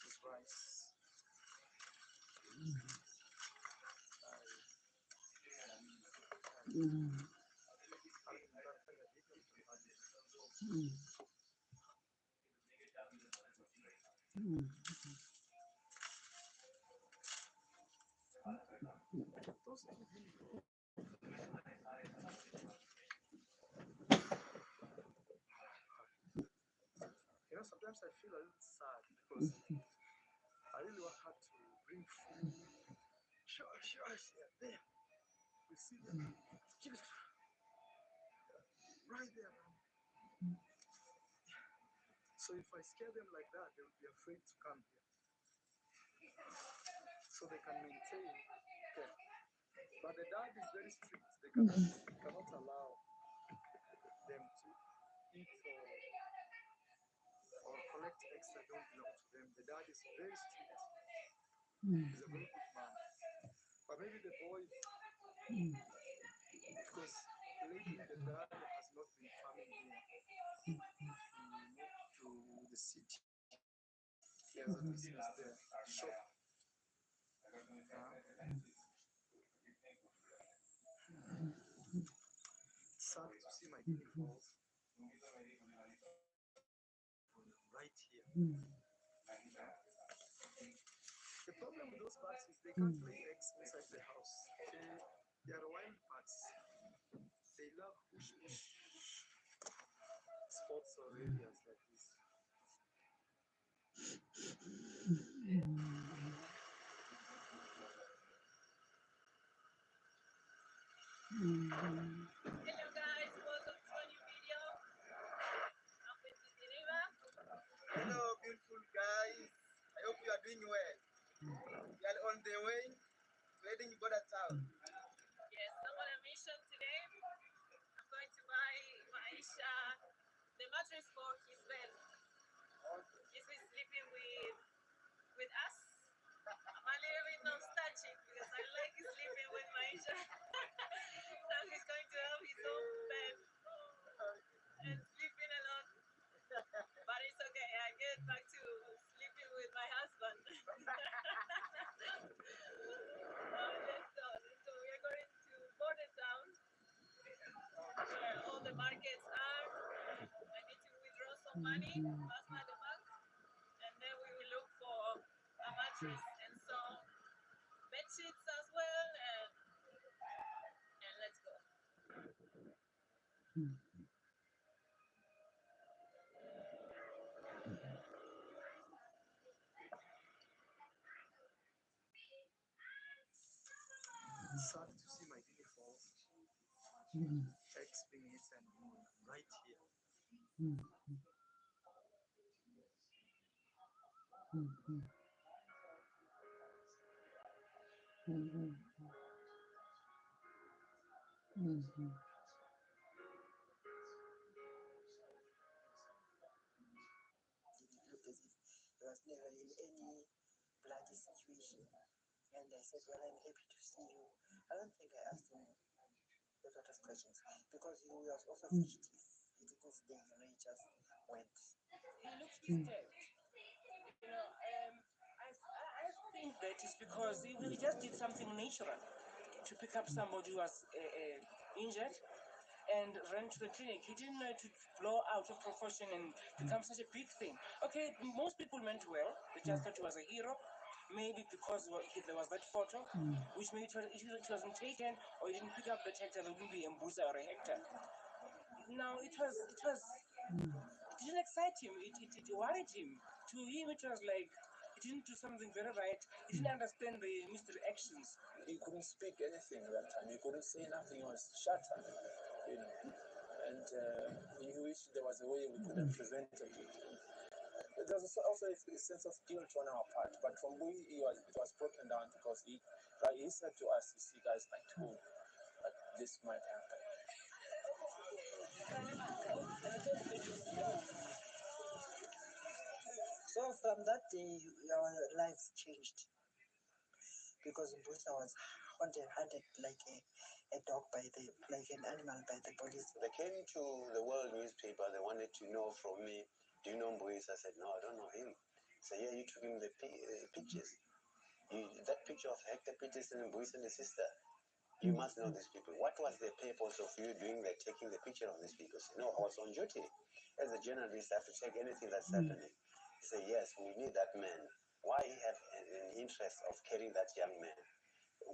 is rice. Sometimes I feel a little sad because I really work hard to bring food. Sure, yeah, there. We see them. Right there, man. So if I scare them like that, they will be afraid to come here. So they can maintain. Okay. But the dad is very strict. They cannot allow them to eat or collect extra don't belong to them. The dad is very strict. He's a very good man. But maybe the boy, because lately the dad has not been farming here. He moved to the city. He has a business there, a shop. Sad to see my guinea fowls right here. The problem with those birds is they can't lay eggs inside the house. They are wild birds. They love bush spots or areas like this. Hello guys, welcome to a new video. I'm with Geneva. Hello, beautiful guys. I hope you are doing well. We are on the way to heading border town. Yes, I'm on a mission today. I'm going to buy Maisha the mattress for his bed. He's been sleeping with us. I'm a little bit nostalgic because I like sleeping with Maisha. Now he's going to have his own bed and sleeping alone. But it's okay, I get back to sleeping with my husband. Let's go. We are going to border town where all the markets are. I need to withdraw some money, pass by the bank, and then we will look for a mattress and some bed sheets as well, and let's go. Sad to see my guinea fowls. Eggs being eaten right here. Mhm. He looked as if he was never in any bloody situation. And I said, well, I'm happy to see you. I don't think I asked him a lot of questions because he was also fugitive. He didn't stay, he just went. He looks disturbed. You know, I think that is because he just did something natural to pick up somebody who was injured and ran to the clinic. He didn't know to blow out of proportion and become such a big thing. Okay, most people meant well. They just thought he was a hero. Maybe because there was that photo, which maybe it wasn't taken, or he didn't pick up the Hector, there would be a Mbusa or a Hector. Now it didn't excite him. It worried him. To him, it was like he didn't do something very right. He didn't understand the mystery actions. He couldn't speak anything that time. He couldn't say nothing. He was shattered, you know. And he wished there was a way we could have prevented it. There was also a sense of guilt on our part, but from we, it was broken down because he said to us, "You see, guys, I told you that this might happen." So from that day, our lives changed because Mbusa was hunted like a dog like an animal by the police. They came to the world newspaper. They wanted to know from me, do you know Mbuisa? I said, no, I don't know him. So yeah, you took him the pictures. That picture of Hector Peterson and Mbuisa and the sister. You must know these people. What was the purpose of you doing that, taking the picture of these people? So, no, I was on duty. As a journalist, I have to check anything that's happening. He said, yes, we need that man. Why he had an interest of carrying that young man?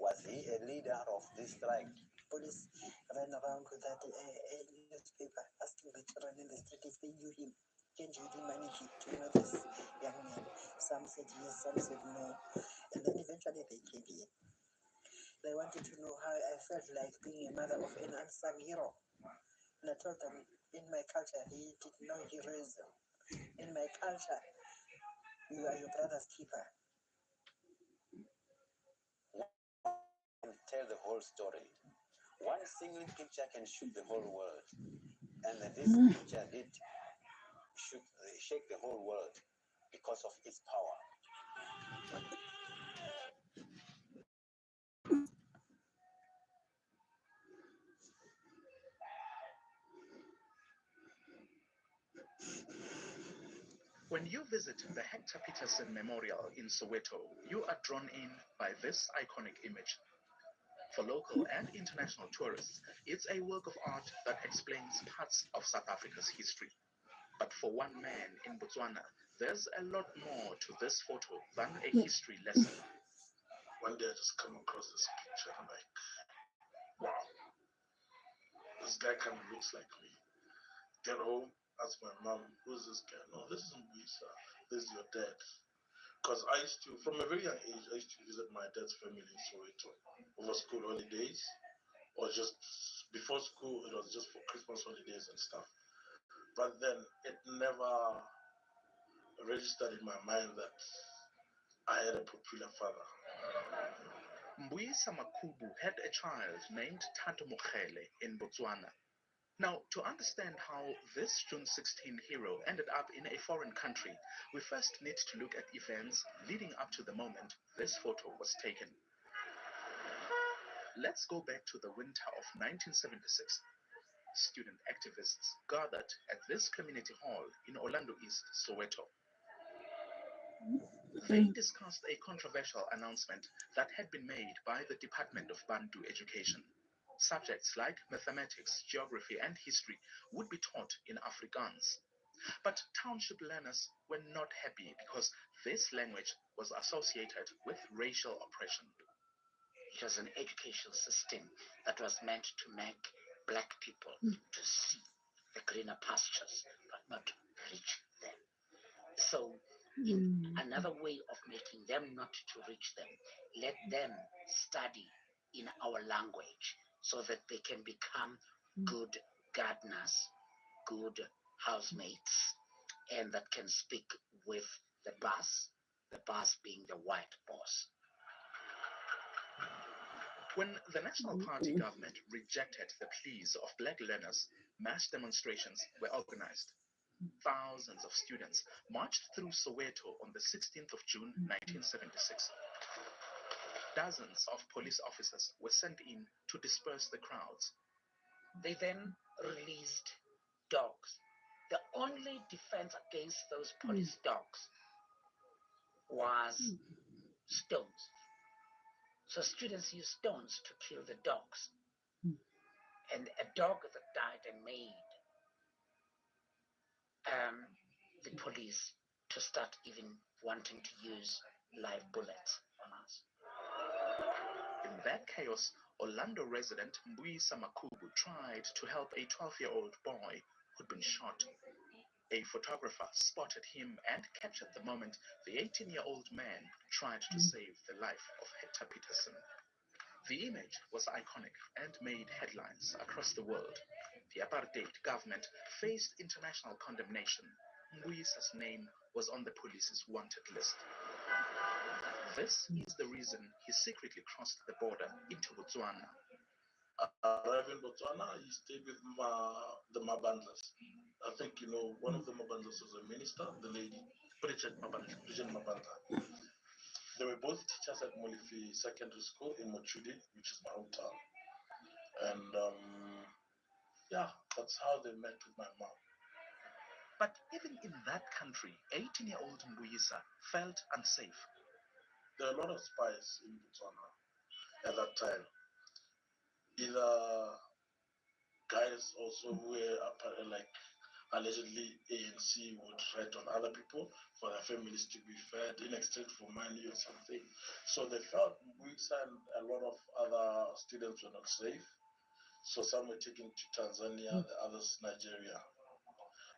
Was he a leader of this strike? Police ran around with that newspaper asking the children in the street if they knew him. Can you manage to know this young man? Some said yes, some said no. And then eventually they came here. They wanted to know how I felt like being a mother of an unsung hero. And I told them, in my culture, he did no heroism. In my culture, you are your brother's keeper. And tell the whole story. One single picture can shoot the whole world. And this picture did shake the whole world because of its power. When you visit the Hector Peterson Memorial in Soweto, you are drawn in by this iconic image. For local and international tourists, it's a work of art that explains parts of South Africa's history. But for one man in Botswana, there's a lot more to this photo than a history lesson. One day I just come across this picture and I'm like, wow, this guy kind of looks like me. Get home, ask my mom, who's this guy? No, this isn't Lisa. This is your dad. Because I used to, from a very young age, I used to visit my dad's family in Soweto over school holidays, or just before school, it was just for Christmas holidays and stuff. But then it never registered in my mind that I had a popular father. Mbuyisa Makubu had a child named Tato Mokhele in Botswana. Now, to understand how this June 16 hero ended up in a foreign country, we first need to look at events leading up to the moment this photo was taken. Let's go back to the winter of 1976. Student activists gathered at this community hall in Orlando East, Soweto. They discussed a controversial announcement that had been made by the Department of Bantu Education. Subjects like mathematics, geography, and history would be taught in Afrikaans. But township learners were not happy because this language was associated with racial oppression. It was an education system that was meant to make black people to see the greener pastures, but not reach them. So, in another way of making them not to reach them, let them study in our language so that they can become good gardeners, good housemates, and that can speak with the boss being the white boss. When the National Party government rejected the pleas of black learners, mass demonstrations were organized. Thousands of students marched through Soweto on the 16th of June 1976. Dozens of police officers were sent in to disperse the crowds. They then released dogs. The only defense against those police dogs was stones. So students used stones to kill the dogs. And a dog that died and made the police to start even wanting to use live bullets on us. In that chaos, Orlando resident Mbuyisa Makubu tried to help a 12-year-old boy who'd been shot. A photographer spotted him and captured the moment the 18-year-old man tried to save the life of Hector Peterson. The image was iconic and made headlines across the world. The apartheid government faced international condemnation. Mbuyisa's name was on the police's wanted list. This is the reason he secretly crossed the border into Botswana. Arriving in Botswana, he stayed with the Mabandlas. I think, one of the Mabandlas was a minister, the lady, Bridget Mabandla. They were both teachers at Molifi Secondary School in Mochudi, which is my hometown. And that's how they met with my mom. But even in that country, 18-year-old Mbuyisa felt unsafe. There are a lot of spies in Botswana at that time. Either guys also who were allegedly ANC would threat on other people for their families to be fed in exchange for money or something. So they felt Mbuyisa and a lot of other students were not safe. So some were taken to Tanzania, the others Nigeria.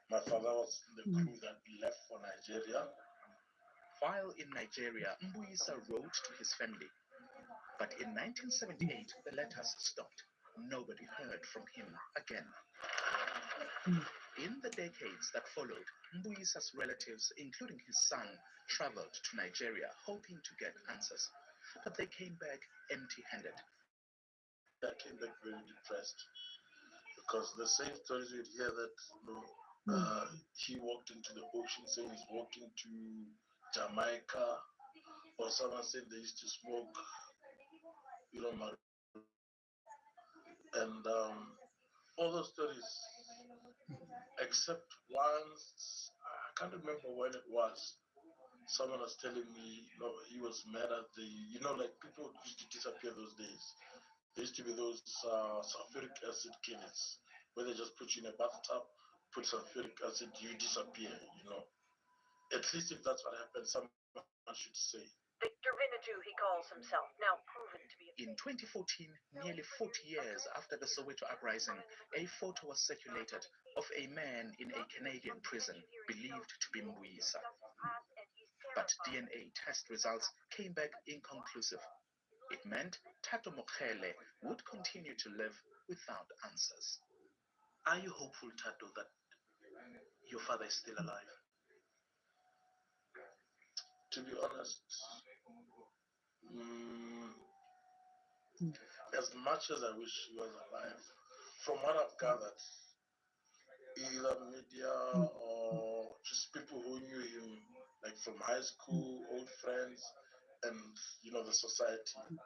My father was in the crew that left for Nigeria. While in Nigeria, Mbuyisa wrote to his family. But in 1978, the letters stopped. Nobody heard from him again. In the decades that followed, Mbuyisa's relatives, including his son, traveled to Nigeria hoping to get answers. But they came back empty-handed. I came back very depressed because the same stories you'd hear that he walked into the ocean saying he's walking to Jamaica, or someone said they used to smoke, and all those stories, except once, I can't remember when it was. Someone was telling me, he was mad at people used to disappear those days. There used to be those sulfuric acid killers where they just put you in a bathtub, put sulfuric acid, you disappear, At least if that's what happened, someone should say. Victor Vinaju, he calls himself, now proven to be. In 2014, nearly 40 years after the Soweto uprising, a photo was circulated of a man in a Canadian prison believed to be Mbuyisa. But DNA test results came back inconclusive. It meant Tato Mokhele would continue to live without answers. Are you hopeful, Tato, that your father is still alive? To be honest, as much as I wish he was alive, from what I've gathered, either media or just people who knew him, like from high school, old friends, and the society,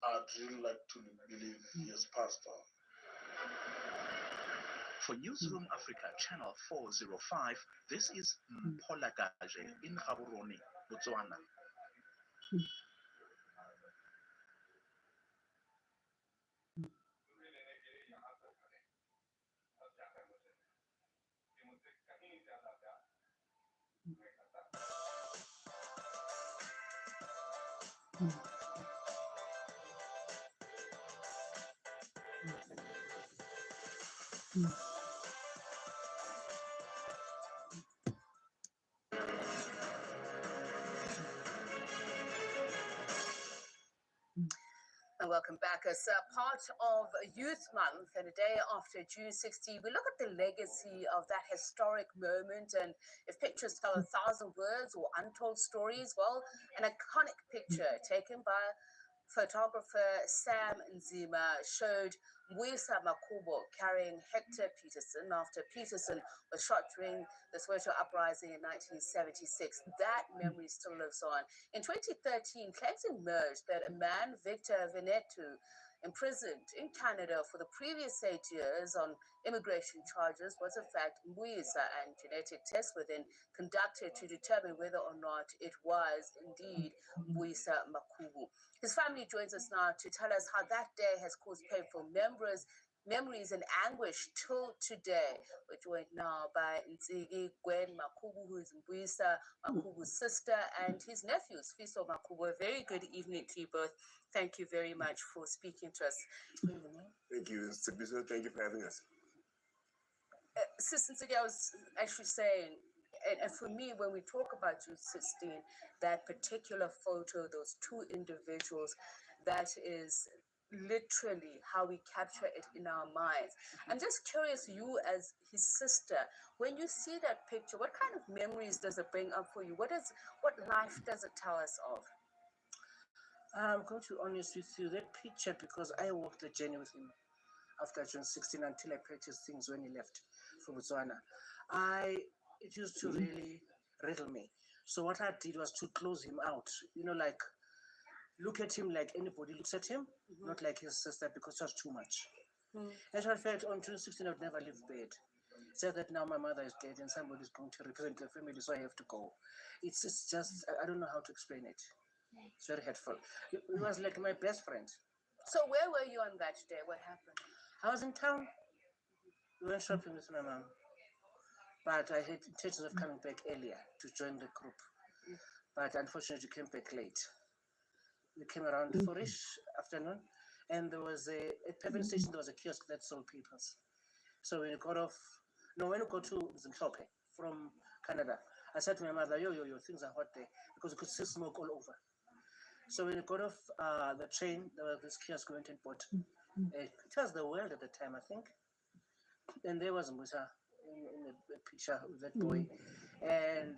I'd really like to believe he has passed on. For Newsroom Africa, Channel 405, this is Mpolagaje in Gaborone, Botswana. And welcome back. As part of Youth Month and a day after June 60, we look at the legacy of that historic moment. And if pictures tell 1,000 words or untold stories, well, an iconic picture taken by photographer Sam Nzima showed Mbuyisa Makubo carrying Hector Peterson after Peterson was shot during the Soweto uprising in 1976. That memory still lives on. In 2013, claims emerged that a man, Victor Venetu, imprisoned in Canada for the previous 8 years on immigration charges, was in fact Mbuyisa, and genetic tests were then conducted to determine whether or not it was indeed Mbuyisa Makubu. His family joins us now to tell us how that day has caused painful memories and anguish till today. We're joined now by Ntsigi Gwen Makubu, who is Mbuyisa Makubu's sister, and his nephews, Fiso Makubu. A very good evening to you both. Thank you very much for speaking to us. Thank you, Sibiso. Thank you for having us. Sister Ntsigi, I was actually saying, and for me, when we talk about June 16, that particular photo, those two individuals, that is literally how we capture it in our minds. I'm just curious, you as his sister, when you see that picture, what kind of memories does it bring up for you? What life does it tell us of? I'm going to be honest with you, that picture, because I walked the journey with him after June 16 until I purchased things when he left for Botswana. It used to really riddle me. So what I did was to close him out, like look at him like anybody looks at him, not like his sister, because it was too much. As I felt on June 16, I would never leave bed. Said that now my mother is dead and somebody is going to represent the family, so I have to go. It's just, I don't know how to explain it. It's very hurtful. It was like my best friend. So where were you on that day? What happened? I was in town. We went shopping with my mom. But I had intentions of coming back earlier to join the group. But unfortunately, came back late. We came around 4-ish afternoon, and there was at Pevin Station, there was a kiosk that sold papers. So when we got to Zimbabwe from Canada, I said to my mother, yo, things are hot there, because we could see smoke all over. So when we got off the train, there was this kiosk we went and bought. It was the world at the time, I think. And there was Musa in the picture with that boy. And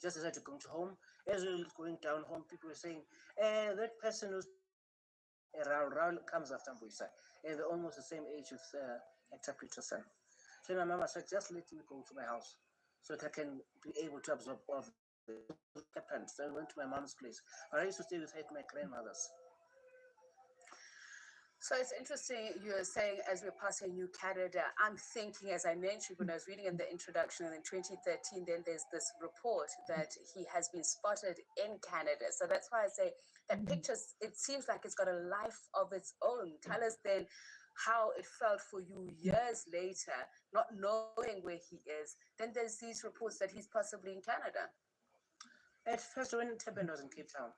just as I had to go to home, as we were going down home, people were saying, that person who's Raul comes after Mbuyisa. And they're almost the same age with Hector Peterson. So my mama said, just let me go to my house so that I can be able to absorb all of the happened. So I went to my mom's place. But I used to stay with her at my grandmother's. So it's interesting you're saying as we're passing New Canada, I'm thinking, as I mentioned when I was reading in the introduction, and in 2013, then there's this report that he has been spotted in Canada. So that's why I say that pictures, it seems like it's got a life of its own. Tell us then how it felt for you years later, not knowing where he is. Then there's these reports that he's possibly in Canada. At first, when it happened, I was in Cape Town.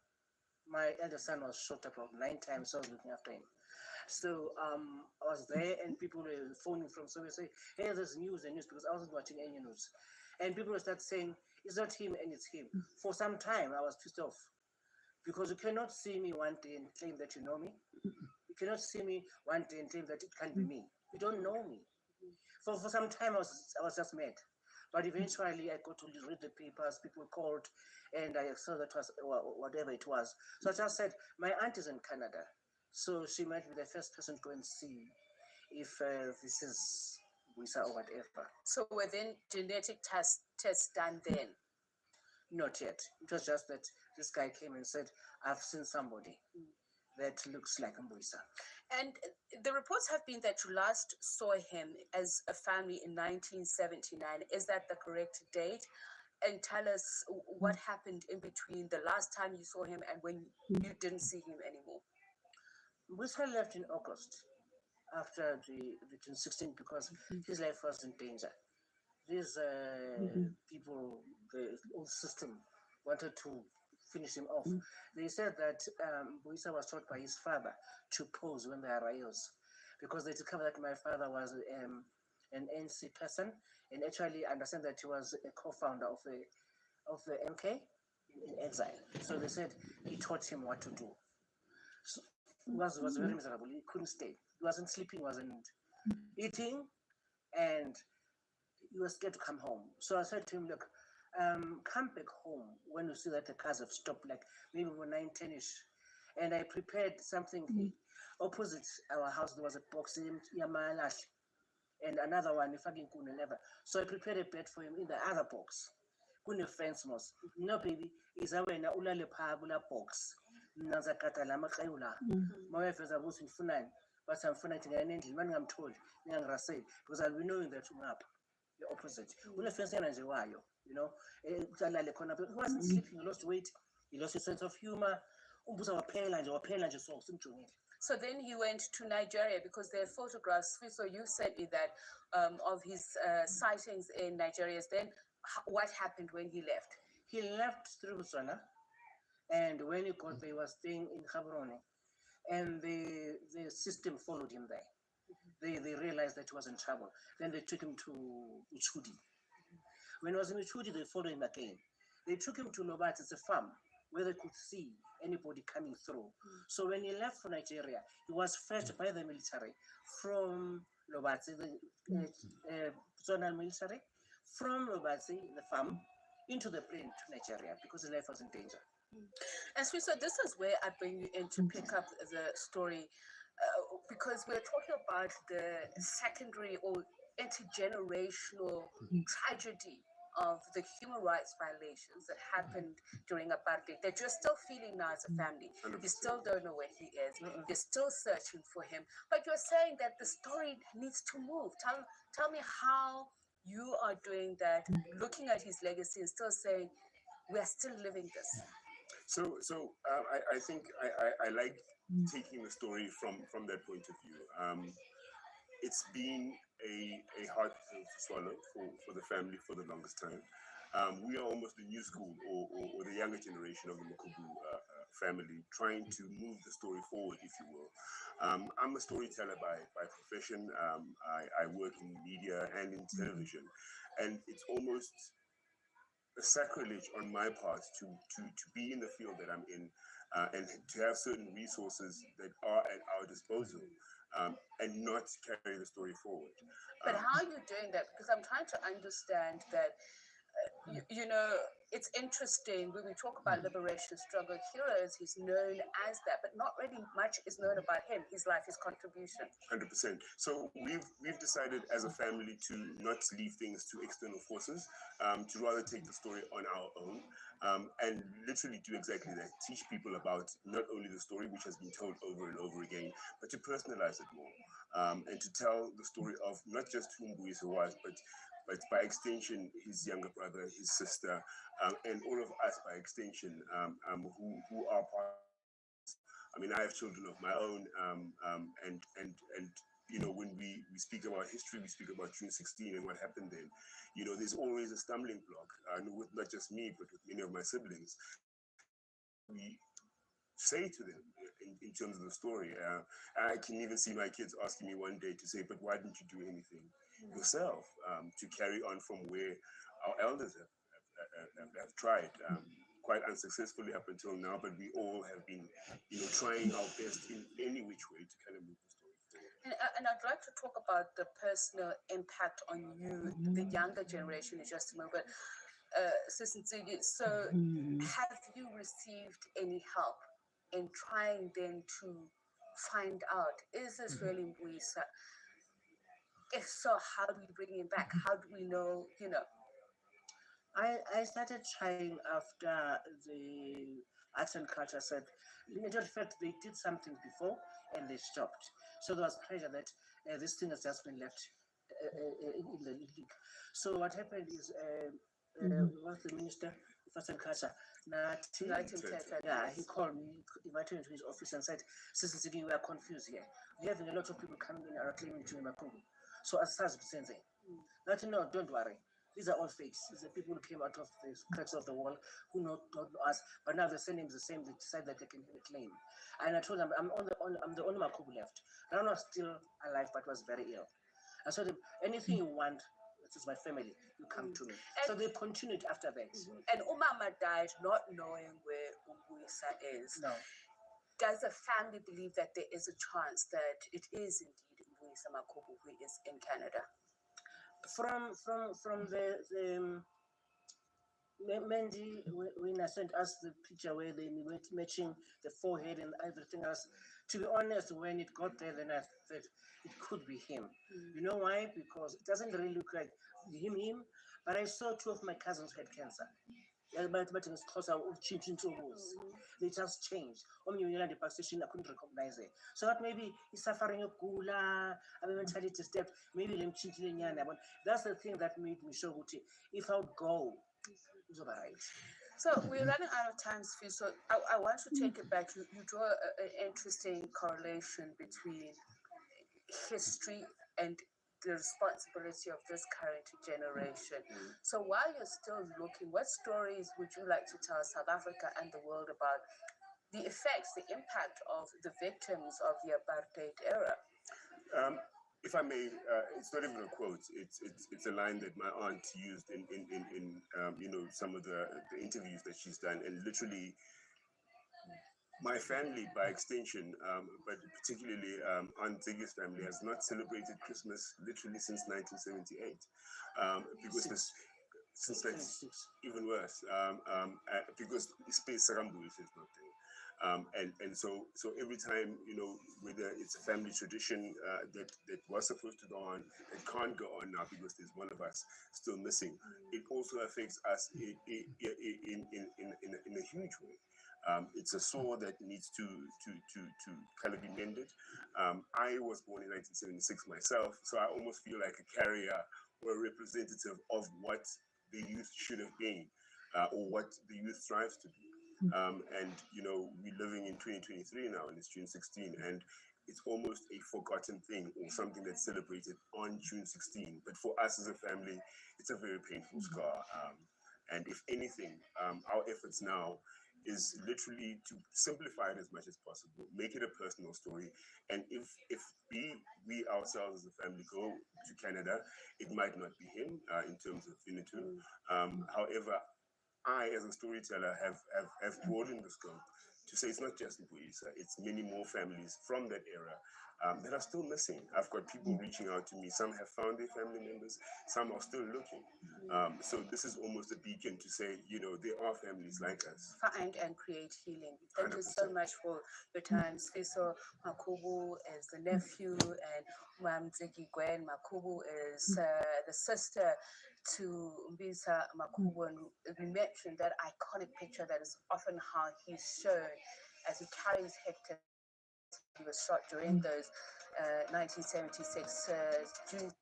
My elder son was shot about 9 times, so I was looking after him. So I was there, and people were phoning from somewhere saying, hey, there's news, because I wasn't watching any news. And people would start saying, it's not him, and it's him. For some time, I was pissed off, because you cannot see me one day and claim that you know me. You cannot see me one day and claim that it can't be me. You don't know me. For some time, I was just mad. But eventually, I got to read the papers, people called, and I saw that was whatever it was. So I just said, my aunt is in Canada. So she might be the first person to go and see if this is Mbuyisa or whatever. So were then genetic tests done then? Not yet. It was just that this guy came and said, I've seen somebody that looks like Mbuyisa. And the reports have been that you last saw him as a family in 1979. Is that the correct date? And tell us what happened in between the last time you saw him and when you didn't see him anymore. Mbuyisa left in August after the June 16 because his life was in danger. These people, the old system, wanted to finish him off. They said that Mbuyisa was taught by his father to pose when there are riots, because they discovered that my father was an NC person, and actually understand that he was a co-founder of the MK in exile. So they said he taught him what to do. So he was very miserable. He couldn't stay. He wasn't sleeping, wasn't eating, and he was scared to come home. So I said to him, look, come back home when you see that the cars have stopped, like maybe 9, 10-ish, and I prepared something opposite our house. There was a box in Yamalash and another one, if I can never. So I prepared a bed for him in the other box. Kune fence mos. No baby, is a when ulale pabula box. Nazakata lama kaula. My wife is a boss in Funan, but I'm Funating an engine when I'm told, young Rasay, because I'll be knowing that up. The opposite. Ule fence energy wayo, you know. He wasn't sleeping, he lost weight, he lost his sense of humor. So then he went to Nigeria because there are photographs. So you sent me that of his sightings in Nigeria. Then what happened when he left? He left through Botswana, and when he got there, he was staying in Gaborone, and the system followed him there. They realized that he was in trouble. Then they took him to Uchudi. When he was in Uchudi, they followed him again. They took him to Lobat, it's a farm where they could see anybody coming through. So when he left for Nigeria, he was fetched by the military from Lobatse, the zonal military, from Lobatse, the farm, into the plane to Nigeria because his life was in danger. And so this is where I bring you in to pick up the story because we're talking about the secondary or intergenerational tragedy of the human rights violations that happened during apartheid that you're still feeling now as a family. You still don't know where he is. You're still searching for him. But you're saying that the story needs to move. Tell me how you are doing that, looking at his legacy and still saying, we are still living this. I think I like taking the story from that point of view. It's been a hard pill to swallow for the family for the longest time. We are almost the new school or the younger generation of the Makubu family trying to move the story forward, if you will. I'm a storyteller by profession. I work in media and in television, and it's almost a sacrilege on my part to be in the field that I'm in and to have certain resources that are at our disposal and not carry the story forward. But how are you doing that? Because I'm trying to understand that, you know, it's interesting when we talk about liberation struggle heroes, he's known as that, but not really much is known about him, his life, his contribution. 100%. So we've decided as a family to not leave things to external forces, to rather take the story on our own and literally do exactly that. Teach people about not only the story, which has been told over and over again, but to personalize it more and to tell the story of not just who Mbuyisa was, but by extension, his younger brother, his sister, and all of us by extension who are part. I mean, I have children of my own, and you know, when we speak about history, we speak about June 16 and what happened then. You know, there's always a stumbling block, with not just me, but with many of my siblings. We say to them in terms of the story. I can even see my kids asking me one day to say, but why didn't you do anything yourself to carry on from where our elders have tried, quite unsuccessfully up until now, but we all have been, you know, trying our best in any which way to kind of move the story forward. And I'd like to talk about the personal impact on you, the younger generation, in just a moment. Sister Ntsigi, so have you received any help in trying then to find out, is this really Mbuyisa? If so, how do we bring him back? How do we know, you know? I started trying after the arts and culture said, in fact, they did something before and they stopped. So there was pressure that this thing has just been left in the league. So what happened is, was the minister of arts and culture, he called me, invited me to his office and said, Sister Ntsigi, we are confused here. We're having a lot of people coming in and are claiming to be Makubu. So as SARS saying, no, don't worry. These are all fakes. These are people who came out of the cracks of the wall who don't know us, but now the surname is the same. They decide that they can claim. And I told them, I'm the only Makubu left. Rana was still alive, but was very ill. I told them, anything you want, this is my family, you come to me. So they continued after that. And Umama died not knowing where Mbuyisa is. No. Does the family believe that there is a chance that it is indeed Mbuyisa Makubu who is in Canada? From the Mandy, when I sent us the picture where they were matching the forehead and everything else, to be honest, when it got there, then I thought it could be him. You know why? Because it doesn't really look like him, but I saw two of my cousins who had cancer. Yeah, but it's closer changing to they just changed. Omnye the bus station, I couldn't recognize it. So that maybe he's suffering a gula, I'm mentally disturbed, maybe them changing. But that's the thing that made me sure if I would go, it's all right. So we're running out of time, Sfi. So I want to take it back. You draw an interesting correlation between history and the responsibility of this current generation. So while you're still looking, what stories would you like to tell South Africa and the world about the effects, the impact of the victims of the apartheid era? If I may, it's not even a quote. It's a line that my aunt used in some of the interviews that she's done, and literally my family, by extension, but particularly Aunt Ziggy's family, has not celebrated Christmas literally since 1978, because this since that's even worse, because space Sarambu is not there. And so every time, whether it's a family tradition that was supposed to go on, that can't go on now because there's one of us still missing, it also affects us in a huge way. It's a sore that needs to kind of be mended. I was born in 1976 myself, so I almost feel like a carrier or a representative of what the youth should have been, or what the youth strives to be. And we're living in 2023 now, and it's June 16, and it's almost a forgotten thing or something that's celebrated on June 16. But for us as a family, it's a very painful scar. And if anything, our efforts now is literally to simplify it as much as possible, make it a personal story, and if we ourselves as a family go to Canada, it might not be him in terms of Winnetou. However, I, as a storyteller, have broadened the scope to say it's not just Mpuisa, it's many more families from that era that are still missing. I've got people reaching out to me. Some have found their family members, some are still looking. So this is almost a beacon to say, there are families like us. Find and create healing. Thank you so much for your time. Sfiso Makubu is the nephew, and Mam Ziggy Gwen Makubu is the sister to Mbisa Makubu. And we mentioned that iconic picture that is often how he's shown as he carries Hector. He was shot during those 1976 June.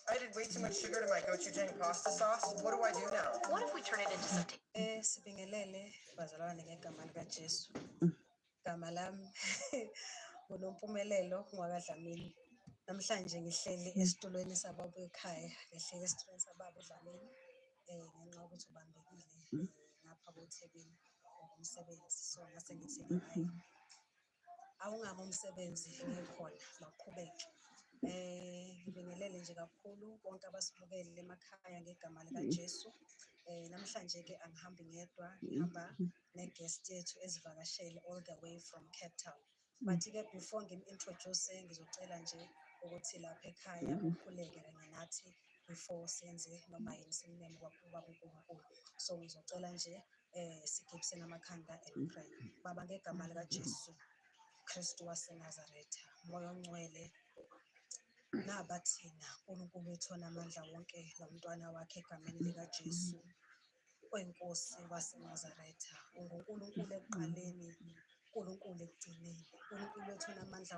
I added way too much sugar to my gochujang pasta sauce. What do I do now? What if we turn it into something? Sibingelele bazalwane ngegama likaJesu. Igama lami nguNompumelelo Ngwakadlamini. Namhlanje ngihleli esitulweni sababo ekhaya, ngihleli esitulweni sababo Dlamini. Ngenxa yokuthi ubambekile ngapha koThekwini ngomsebenzi, so ngase ngithi hayi awungami umsebenzi ngikhona maqhubeke. Ngibingelele nje kakhulu bonke abasibukele emakhaya ngegama likaJesu. Namhlanje ke angihambi ngedwa, ngihamba ne-guest yethu ezivakashele all the way from Cape Town. But ke before ngim-introduce ngizocela nje ukuthi lapha ekhaya ukhuleke kanye nathi before senze noma yini simnene kwababa uNkulunkulu. So ngizocela nje sigibiseni amakhanda and pray. Baba ngegama likaJesu Kristu waseNazaretha, Moya Ongcwele nabathina uNkulunkulu wethu onamandla wonke nomntwana wakhe egameni likaJesu. Wenkosi waseNazaretha, unguNkulunkulu ekuqaleni, uNkulunkulu ekugcineni, uNkulunkulu wethu onamandla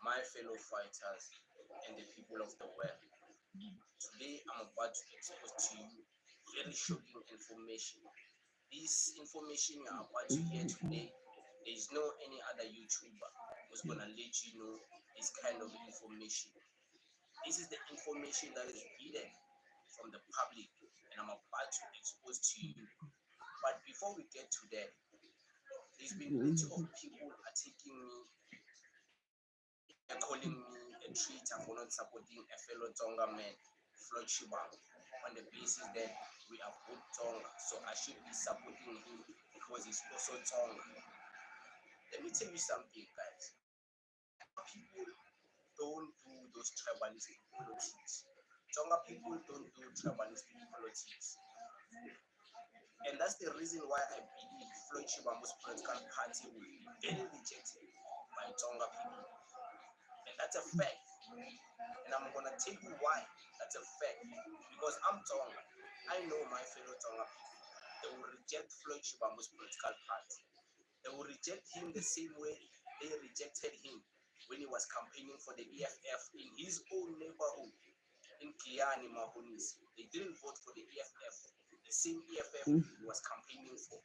My fellow fighters and the people of the world. Today I'm about to expose to you very shocking information. This information you are about to hear today, there is no any other YouTuber who's gonna let you know this kind of information. This is the information that is hidden from the public and I'm about to expose to you. But before we get to that, there's been plenty of people attacking me and calling me a traitor for not supporting a fellow Tonga man, Floyd Shibang, on the basis that we are both Tonga, so I should be supporting him because he's also Tonga. Let me tell you something, guys. People don't do those tribalistic politics. Tonga people don't do tribalistic politics. And that's the reason why I believe Floyd Shibam's political party will be very rejected by Tonga people. And that's a fact. And I'm gonna tell you why that's a fact. Because I'm Tonga. I know my fellow Tonga people. They will reject Floyd Shibam's political party. They will reject him the same way they rejected him when he was campaigning for the EFF in his own neighborhood in Kiani, Mahonis. They didn't vote for the EFF, the same EFF he was campaigning for.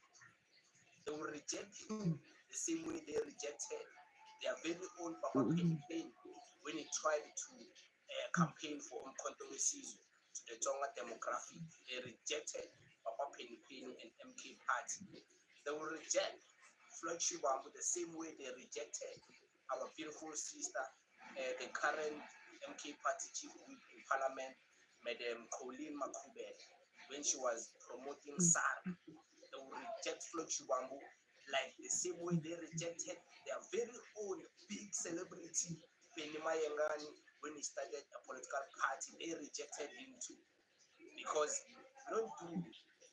They will reject him the same way they rejected their very own Papa Penny when he tried to campaign for Umkhonto Wesizwe to the Tonga demographic. They rejected Papa Penny and MK Party. They will reject Floyd Shibambu the same way they rejected our beautiful sister, the current MK Party chief whip in Parliament, Madam Colleen Makubele, when she was promoting SAR. They will reject Floyd Shibambu like the same way they rejected their very own big celebrity, Penny Mayengani, when he started a political party. They rejected him too. Because we don't do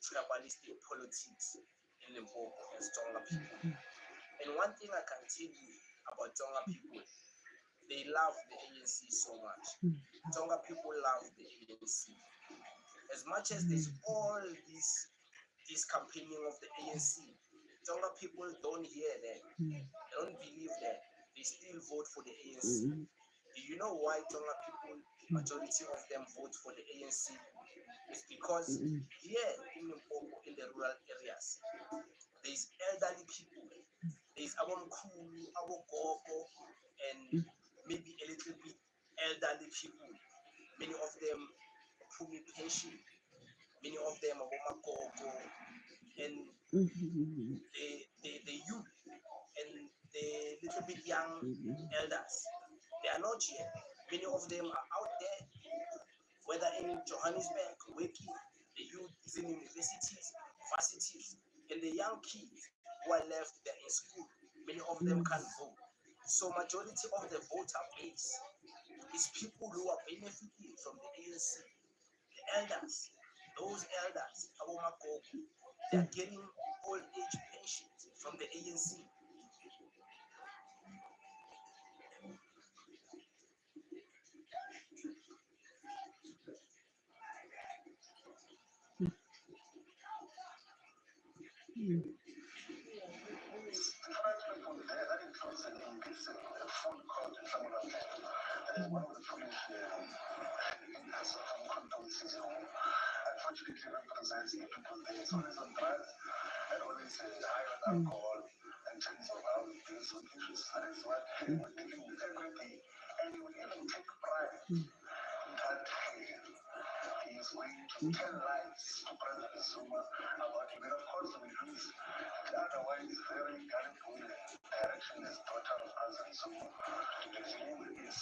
tribalistic politics in Limpopo as Tonga people. And one thing I can tell you about Tonga people, they love the ANC so much. Tonga people love the ANC. As much as there's all these this campaigning of the ANC. Tonga people don't hear that. They don't believe that. They still vote for the ANC. Do you know why Tonga people, majority of them vote for the ANC? It's because here in Limpopo, in the rural areas, there's elderly people. There's our Mkulu, our Gogo, and maybe a little bit elderly people. Many of them Pumi pension. Many of them are Gogo, and the youth and the little bit young elders. They are not here. Many of them are out there, whether in Johannesburg, working. The youth is in universities, varsities, and the young kids who are left there in school. Many of them can't vote. So majority of the voter base is people who are benefiting from the ANC. The elders, those elders, they are getting old age pensions from the ANC. Unfortunately, represents the people there. It's always on drugs and always high on alcohol in terms of how we deal with issues. That is what we're dealing with every day. And we even take pride that he is going to tell lies to President Zuma about him. And of course, we lose the otherwise very gallant woman direction as daughter of President Zuma. His name is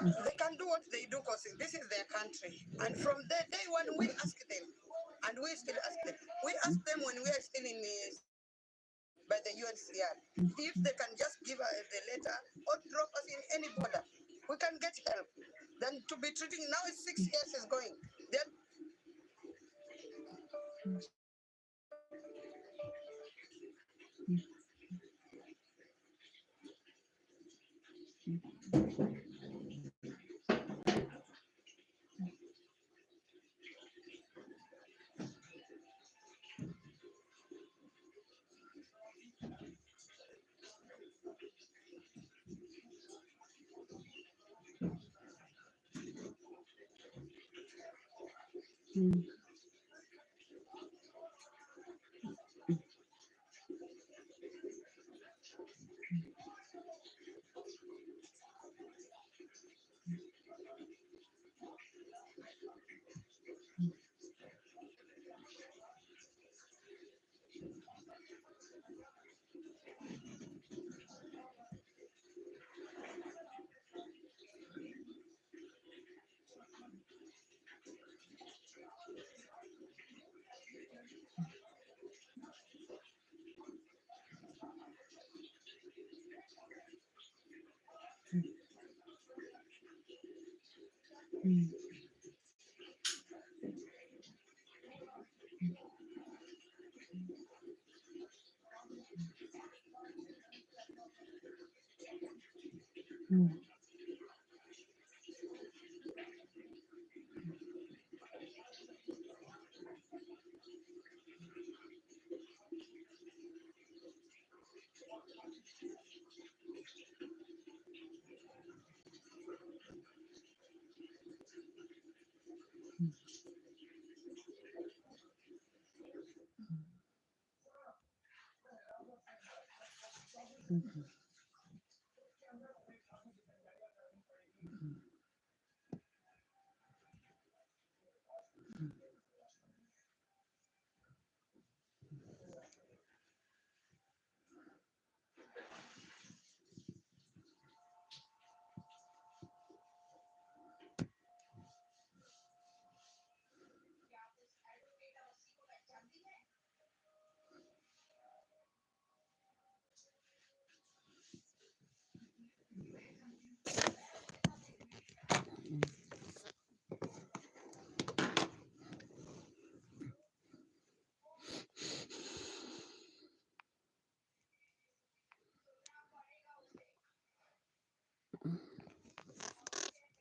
They can do what they do because this is their country. And from the day when we ask them, and we still ask them, we ask them when we are still in by the UNCR, if they can just give us the letter or drop us in any border, we can get help. Then to be treating now, it's 6 years is going. Then